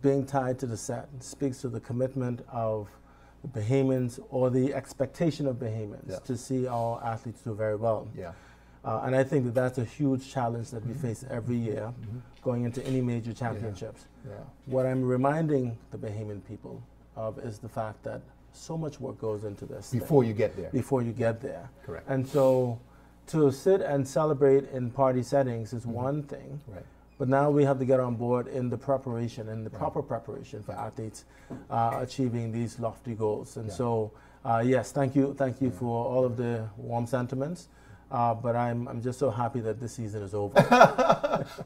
being tied to the set speaks to the commitment of the Bahamians, or the expectation of Bahamians, to see our athletes do very well. Yeah. And I think that that's a huge challenge that we face every year, going into any major championships. Yeah. What I'm reminding the Bahamian people of is the fact that so much work goes into this. Before you get there. Before you get there. Correct. And so to sit and celebrate in party settings is one thing. Right. But now we have to get on board in the preparation, and the proper preparation for athletes achieving these lofty goals. And so, yes, thank you for all of the warm sentiments. But I'm just so happy that this season is over.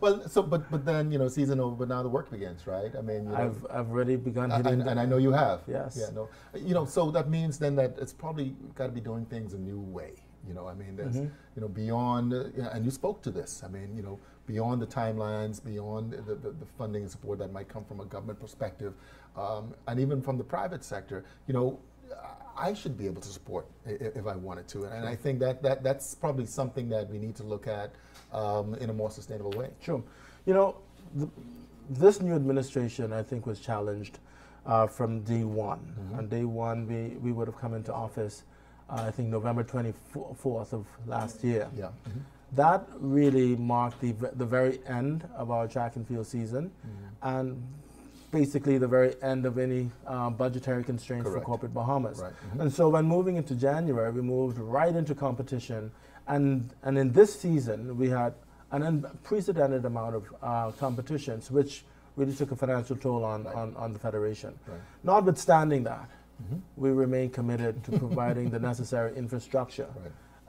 Well, so but then, you know, season over, but now the work begins, right? I mean, you know, I've already begun hitting and I know you have. Yes. Yeah. No. You know, so that means then that it's probably got to be doing things a new way. You know, I mean, there's, you know, beyond, and you spoke to this. I mean, you know, beyond the timelines, beyond the funding and support that might come from a government perspective, and even from the private sector, you know, I should be able to support if I wanted to. And I think that's probably something that we need to look at in a more sustainable way. Sure. You know, this new administration, I think, was challenged from day one. On day one, we would have come into office, I think, November 24th of last year. Yeah. That really marked the very end of our track and field season, and basically the very end of any budgetary constraints for corporate Bahamas. Right. And so when moving into January, we moved right into competition, and in this season we had an unprecedented amount of competitions, which really took a financial toll on the Federation. Right. Notwithstanding that, we remain committed to providing the necessary infrastructure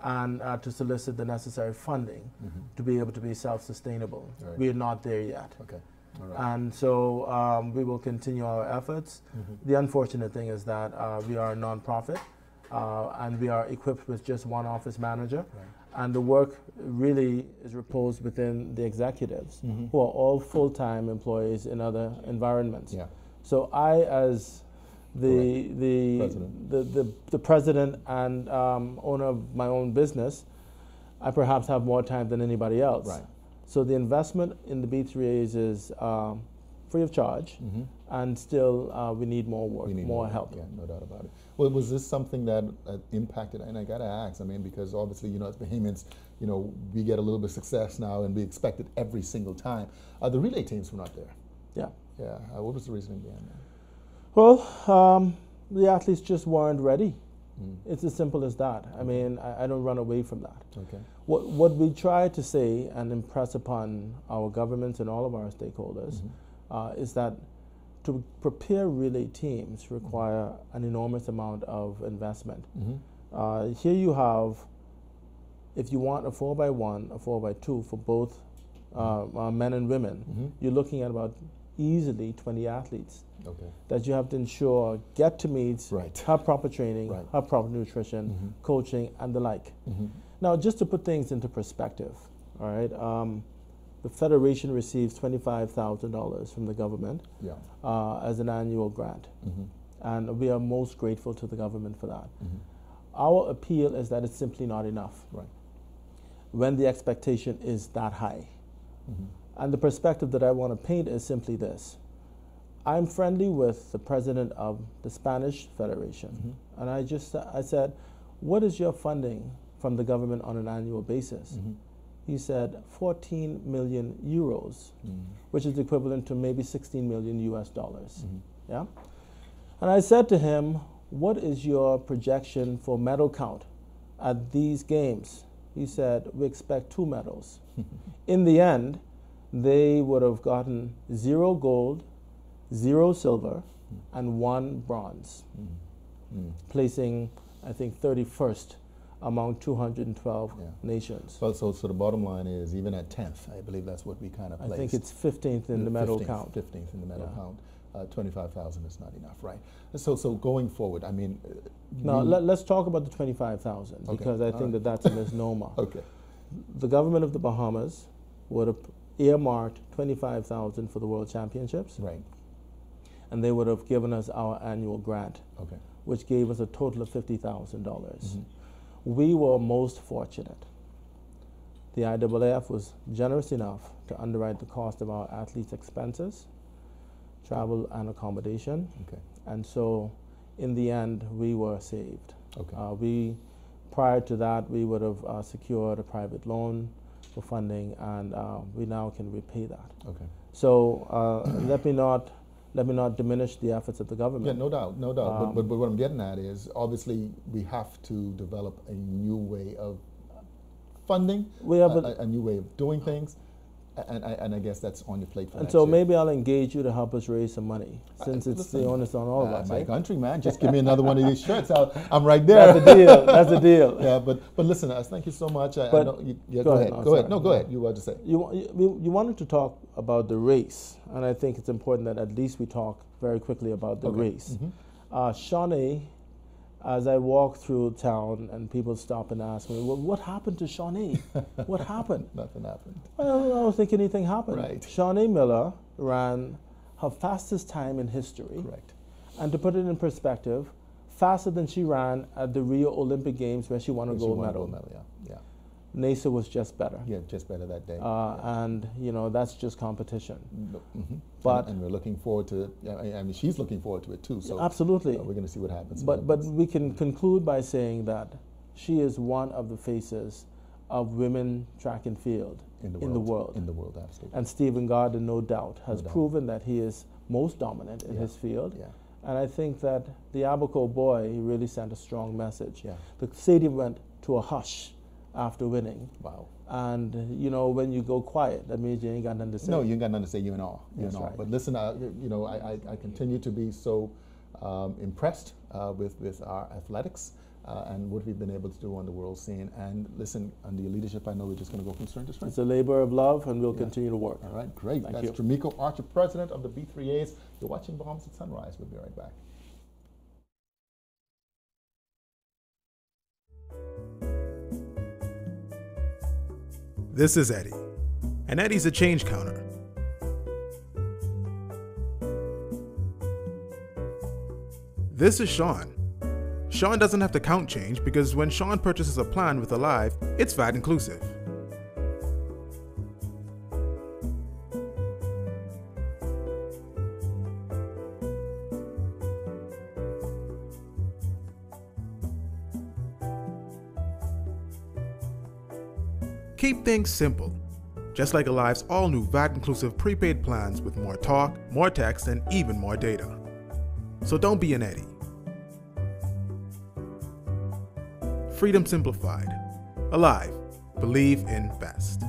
and to solicit the necessary funding to be able to be self-sustainable. Right. We are not there yet. Okay. All right. And so we will continue our efforts. The unfortunate thing is that we are a non-profit, and we are equipped with just one office manager. And the work really is reposed within the executives, who are all full-time employees in other environments. Yeah. So I, as the president and owner of my own business, I perhaps have more time than anybody else. Right. So the investment in the B3As is free of charge, and still we need more work, more help. Yeah, no doubt about it. Well, was this something that impacted, and I got to ask, I mean, because obviously, you know, as Bahamians, you know, we get a little bit of success now and we expect it every single time. The relay teams were not there. Yeah. Yeah. What was the reasoning behind that? Well, the athletes just weren't ready. It's as simple as that. I mean, I don't run away from that. Okay. What we try to say and impress upon our governments and all of our stakeholders is that to prepare relay teams require an enormous amount of investment. Here you have, if you want a 4x1, a 4x2 for both men and women, you're looking at about easily 20 athletes that you have to ensure get to meets, have proper training, have proper nutrition, coaching, and the like. Now, just to put things into perspective, all right, the Federation receives $25,000 from the government as an annual grant, and we are most grateful to the government for that. Our appeal is that it's simply not enough when the expectation is that high. And the perspective that I want to paint is simply this. I'm friendly with the president of the Spanish Federation, and I said, what is your funding from the government on an annual basis? He said 14 million euros, which is equivalent to maybe 16 million US dollars. Yeah? And I said to him, what is your projection for medal count at these games? He said, we expect 2 medals. In the end, they would have gotten 0 gold, 0 silver, and 1 bronze, placing, I think, 31st among 212 nations. So the bottom line is, even at 10th, I believe that's what we kind of placed. I think it's 15th in the medal count. 15th in the medal count. 25,000 is not enough, right? So going forward, I mean... Now, let's talk about the 25,000, because I think that's a misnomer. The government of the Bahamas would have earmarked 25,000 for the World Championships. And they would have given us our annual grant, which gave us a total of $50,000. We were most fortunate. The IAAF was generous enough to underwrite the cost of our athletes' expenses, travel and accommodation. And so in the end, we were saved. Prior to that, we would have secured a private loan for funding, and we now can repay that. So let me not diminish the efforts of the government. Yeah, no doubt, no doubt. But what I'm getting at is, obviously, we have to develop a new way of funding, a new way of doing things, and I guess that's on your plate for and so maybe I'll engage you to help us raise some money, since it's the onus on all of us. My country, man, just give me another one of these shirts. I'm right there. That's the deal. That's the deal. Yeah, but listen, thank you so much. I know go ahead. Go ahead. No, go ahead. You wanted to say. You wanted to talk about the race, and I think it's important that at least we talk very quickly about the race. Shawnee, as I walk through town and people stop and ask me, well, what happened to Shawnee? What happened? Nothing happened. Well, I don't think anything happened. Shawnee Miller ran her fastest time in history. And to put it in perspective, faster than she ran at the Rio Olympic Games where she won a gold medal. NASA was just better. Yeah, just better that day. And, that's just competition. But and we're looking forward to it. I mean, she's looking forward to it too. So absolutely. We're going to see what happens. But we can conclude by saying that she is one of the faces of women track and field in the world. In the world, absolutely. And Stephen Gardner, no doubt, has proven that he is most dominant in his field. And I think that the Abaco boy, he really sent a strong message. The stadium went to a hush after winning. Wow. And, when you go quiet, that means you ain't got nothing to say. No, you ain't got nothing to say. You're in awe. You're in awe. Right. But listen, I continue to be so impressed with our athletics and what we've been able to do on the world scene. And listen, under your leadership, I know we're just going to go from strength to strength. It's a labor of love, and we'll continue to work. All right, great. Thank That's you. Tramico Archer, president of the B3As. You're watching Bahamas at Sunrise. We'll be right back. This is Eddie, and Eddie's a change counter. This is Sean. Sean doesn't have to count change because when Sean purchases a plan with Alive, it's VAT inclusive. Keep things simple. just like Alive's all-new VAT-inclusive prepaid plans with more talk, more text, and even more data. So don't be an Eddie. Freedom Simplified. Alive. Believe in best.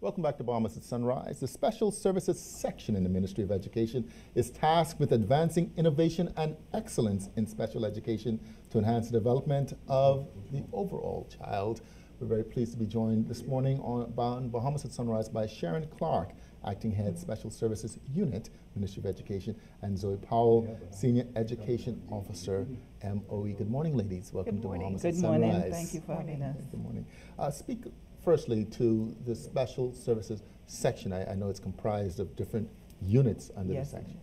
Welcome back to Bahamas at Sunrise. The Special Services section in the Ministry of Education is tasked with advancing innovation and excellence in special education to enhance the development of the overall child. We're very pleased to be joined this morning on Bahamas at Sunrise by Sharon Clark, Acting Head Special Services Unit, Ministry of Education, and Zoe Powell, Senior Education Officer, MOE. Good morning, ladies. Welcome to Bahamas at Sunrise. Good morning. Thank you for having us. Good morning. Speak firstly to the Special Services section. I know it's comprised of different units under the section.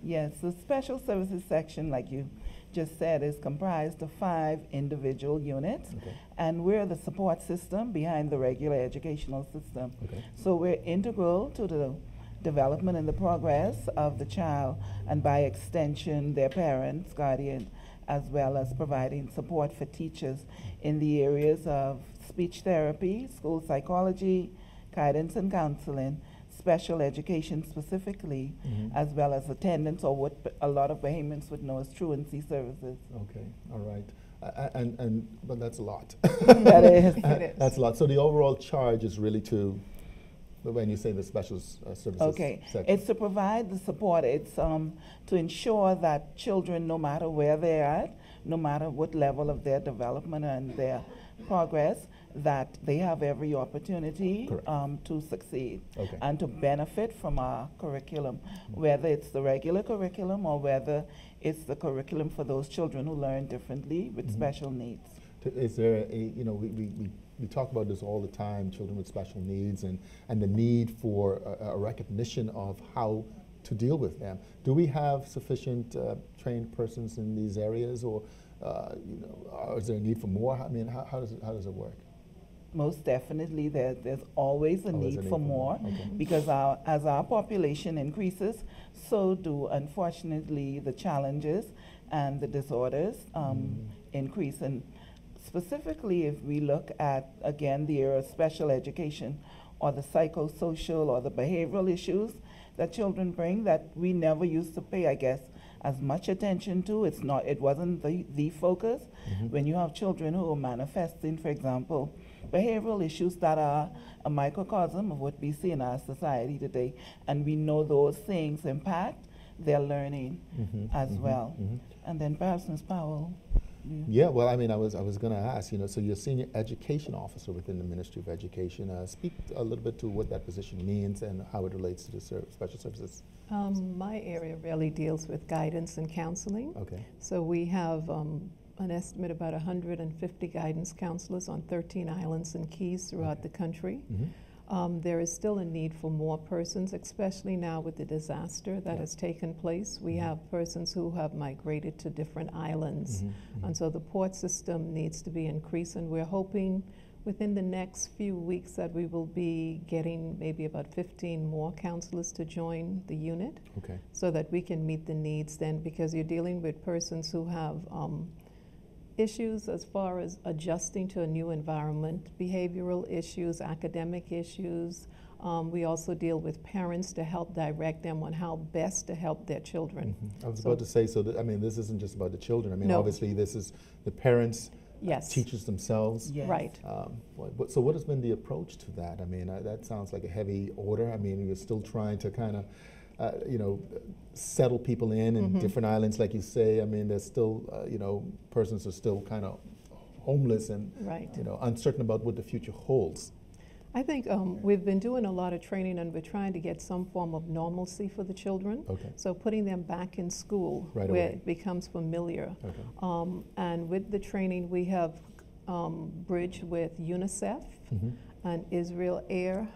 Yes, the Special Services section, like you just said, is comprised of 5 individual units, and we're the support system behind the regular educational system. So we're integral to the development and the progress of the child, and by extension their parents, guardian, as well as providing support for teachers in the areas of speech therapy, school psychology, guidance and counseling, special education specifically, as well as attendance, or what a lot of Bahamians would know as truancy services. Okay, all right. But that's a lot. That is. It is. That's a lot. So the overall charge is really to, when you say the special services section. It's to provide the support. It's to ensure that children, no matter where they're at, no matter what level of their development and their progress, that they have every opportunity to succeed and to benefit from our curriculum, whether it's the regular curriculum or whether it's the curriculum for those children who learn differently with special needs. Is there a, we talk about this all the time, children with special needs, and the need for a recognition of how to deal with them. Do we have sufficient trained persons in these areas, or is there a need for more? I mean, how does it work? Most definitely, there's always a need for more, because as our population increases, so do unfortunately the challenges and the disorders increase. And specifically, if we look at, again, the area of special education, or the psychosocial or the behavioral issues that children bring that we never used to pay, I guess, as much attention to. It wasn't the focus. When you have children who are manifesting, for example, behavioral issues that are a microcosm of what we see in our society today, and we know those things impact their learning as well. And then perhaps Ms. Powell. Yeah, well, I mean, I was going to ask, so you're Senior Education Officer within the Ministry of Education. Speak a little bit to what that position means and how it relates to the special services. My area really deals with guidance and counseling. So we have an estimate about 150 guidance counselors on 13 islands and keys throughout the country. There is still a need for more persons, especially now with the disaster that has taken place. We have persons who have migrated to different islands, and so the port system needs to be increased, and we're hoping within the next few weeks that we will be getting maybe about 15 more counselors to join the unit, so that we can meet the needs then, because you're dealing with persons who have issues as far as adjusting to a new environment, behavioral issues, academic issues. We also deal with parents to help direct them on how best to help their children. I was about to say, I mean, this isn't just about the children. I mean, obviously this is the parents Yes. teachers themselves. Yes. Right. So what has been the approach to that? I mean, that sounds like a heavy order. I mean, you're still trying to kind of, settle people in different islands, like you say. I mean, there's still, persons are still kind of homeless and, uncertain about what the future holds. I think we've been doing a lot of training, and we're trying to get some form of normalcy for the children. Okay. So putting them back in school right where away. it becomes familiar. Okay. And with the training, we have bridged with UNICEF and Israel Air.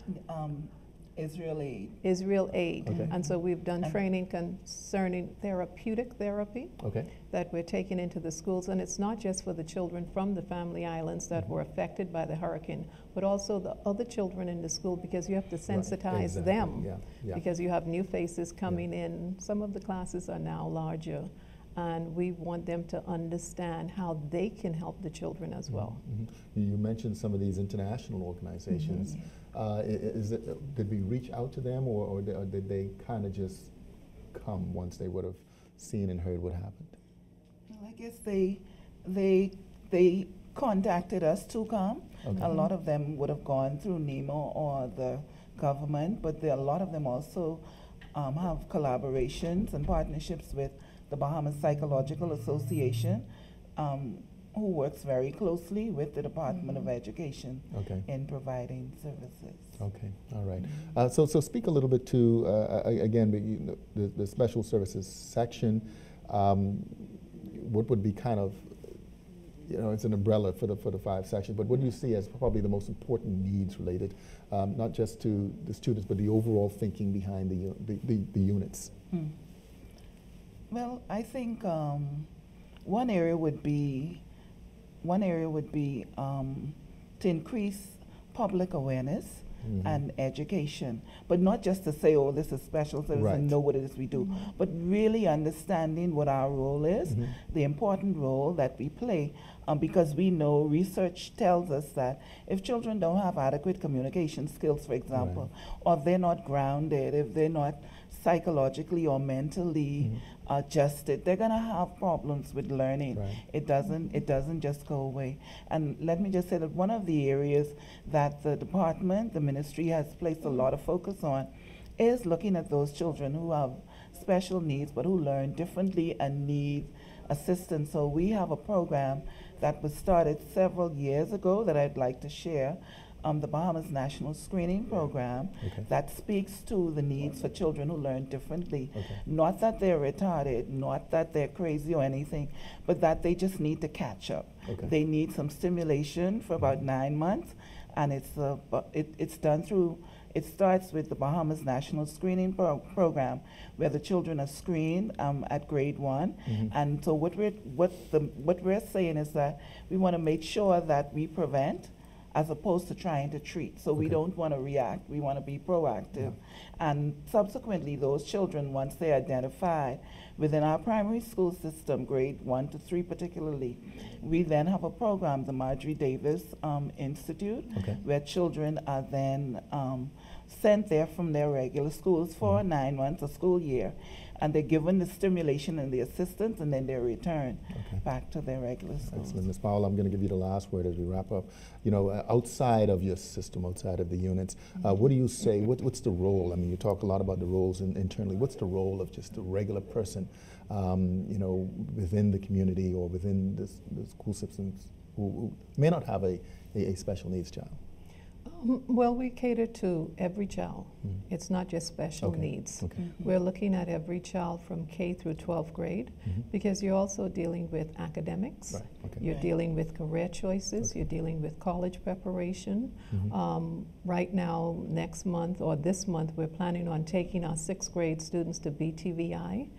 Israel Aid. Israel Aid. Okay. And so we've done training concerning therapeutic therapy that we're taking into the schools. And it's not just for the children from the family islands that were affected by the hurricane, but also the other children in the school, because you have to sensitize them. Yeah. Because you have new faces coming in. Some of the classes are now larger. And we want them to understand how they can help the children as well. You mentioned some of these international organizations. Did we reach out to them, or did they kind of just come once they would have seen and heard what happened? Well, I guess they contacted us to come. Okay. A lot of them would have gone through NEMO or the government, but a lot of them also have collaborations and partnerships with the Bahamas Psychological Association, who works very closely with the Department of Education in providing services. Okay, all right. So speak a little bit to, again, the special services section. What would be kind of, it's an umbrella for the 5 sections, but what do you see as probably the most important needs related, not just to the students, but the overall thinking behind the units? Well, I think one area would be to increase public awareness and education, but not just to say, oh, this is special service and know what it is we do, but really understanding what our role is, the important role that we play, because we know research tells us that if children don't have adequate communication skills, for example, or they're not grounded, if they're not psychologically or mentally adjusted, they're gonna have problems with learning. It doesn't just go away. And let me just say that one of the areas that the department, the ministry has placed a lot of focus on is looking at those children who have special needs but who learn differently and need assistance. So we have a program that was started several years ago that I'd like to share. The Bahamas National Screening Program that speaks to the needs for children who learn differently. Not that they're retarded, not that they're crazy or anything, but that they just need to catch up. They need some stimulation for about 9 months, and it's done through, it starts with the Bahamas National Screening Program, where the children are screened at grade 1. And so what we're saying is that we want to make sure that we prevent as opposed to trying to treat. So we don't want to react, we want to be proactive. And subsequently, those children, once they're identified within our primary school system, grade 1 to 3 particularly, we then have a program, the Marjorie Davis Institute, where children are then sent there from their regular schools for 9 months, a school year. And they're given the stimulation and the assistance, and then they're returned back to their regular schools. Excellent. Ms. Powell, I'm going to give you the last word as we wrap up. Outside of your system, outside of the units, what do you say, what's the role? I mean, you talk a lot about the roles internally. What's the role of just a regular person, within the community or within the school systems who may not have a special needs child? Well, we cater to every child. It's not just special needs. We're looking at every child from K through 12th grade because you're also dealing with academics, you're dealing with career choices, you're dealing with college preparation. Right now, next month or this month, we're planning on taking our 6th grade students to BTVI.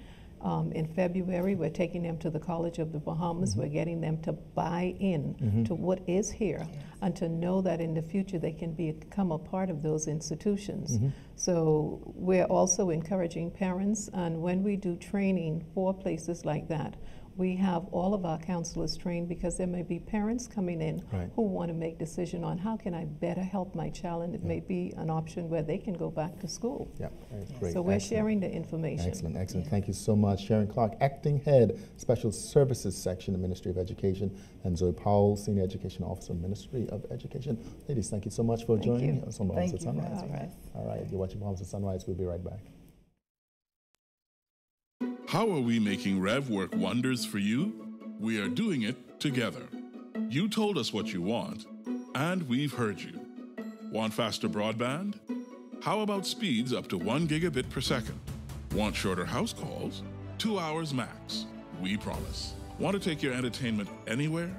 In February, we're taking them to the College of the Bahamas. We're getting them to buy in to what is here and to know that in the future they can become a part of those institutions. So we're also encouraging parents, and when we do training for places like that, we have all of our counselors trained because there may be parents coming in who want to make decision on how can I better help my child, and it may be an option where they can go back to school. Yeah, great. So we're sharing the information. Excellent, excellent. Thank you so much. Sharon Clark, Acting Head, Special Services Section, the Ministry of Education, and Zoe Powell, Senior Education Officer, Ministry of Education. Ladies, thank you so much for joining us on Bahamas at Sunrise. All right, you're watching Bahamas at Sunrise. We'll be right back. How are we making Rev work wonders for you? We are doing it together. You told us what you want, and we've heard you. Want faster broadband? How about speeds up to 1 gigabit per second? Want shorter house calls? 2 hours max. We promise. Want to take your entertainment anywhere?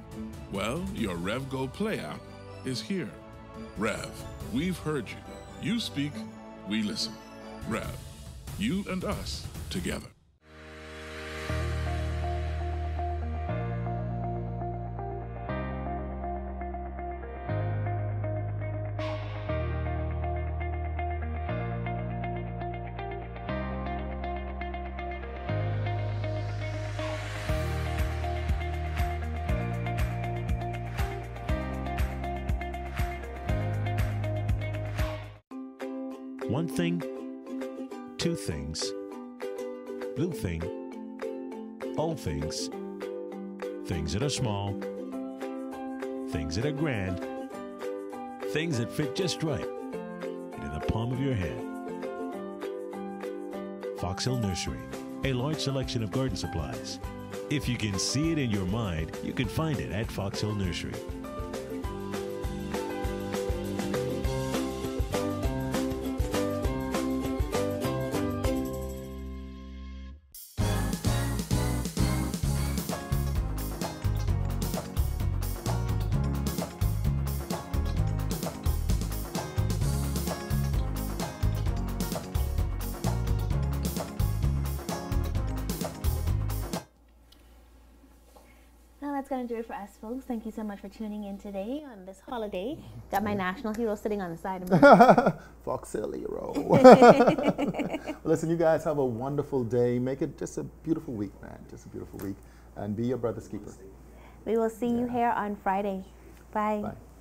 Well, your Rev Go Play app is here. Rev, we've heard you. You speak, we listen. Rev, you and us together. One thing, two things, blue thing, old things, things that are small, things that are grand, things that fit just right, and in the palm of your hand. Fox Hill Nursery, a large selection of garden supplies. If you can see it in your mind, you can find it at Fox Hill Nursery. That's going to do it for us, folks. Thank you so much for tuning in today on this holiday. Got my national hero sitting on the side of me. Fox Hill hero. Listen, you guys have a wonderful day. Make it just a beautiful week, man. Just a beautiful week. And be your brother's keeper. We will see you here on Friday. Bye. Bye.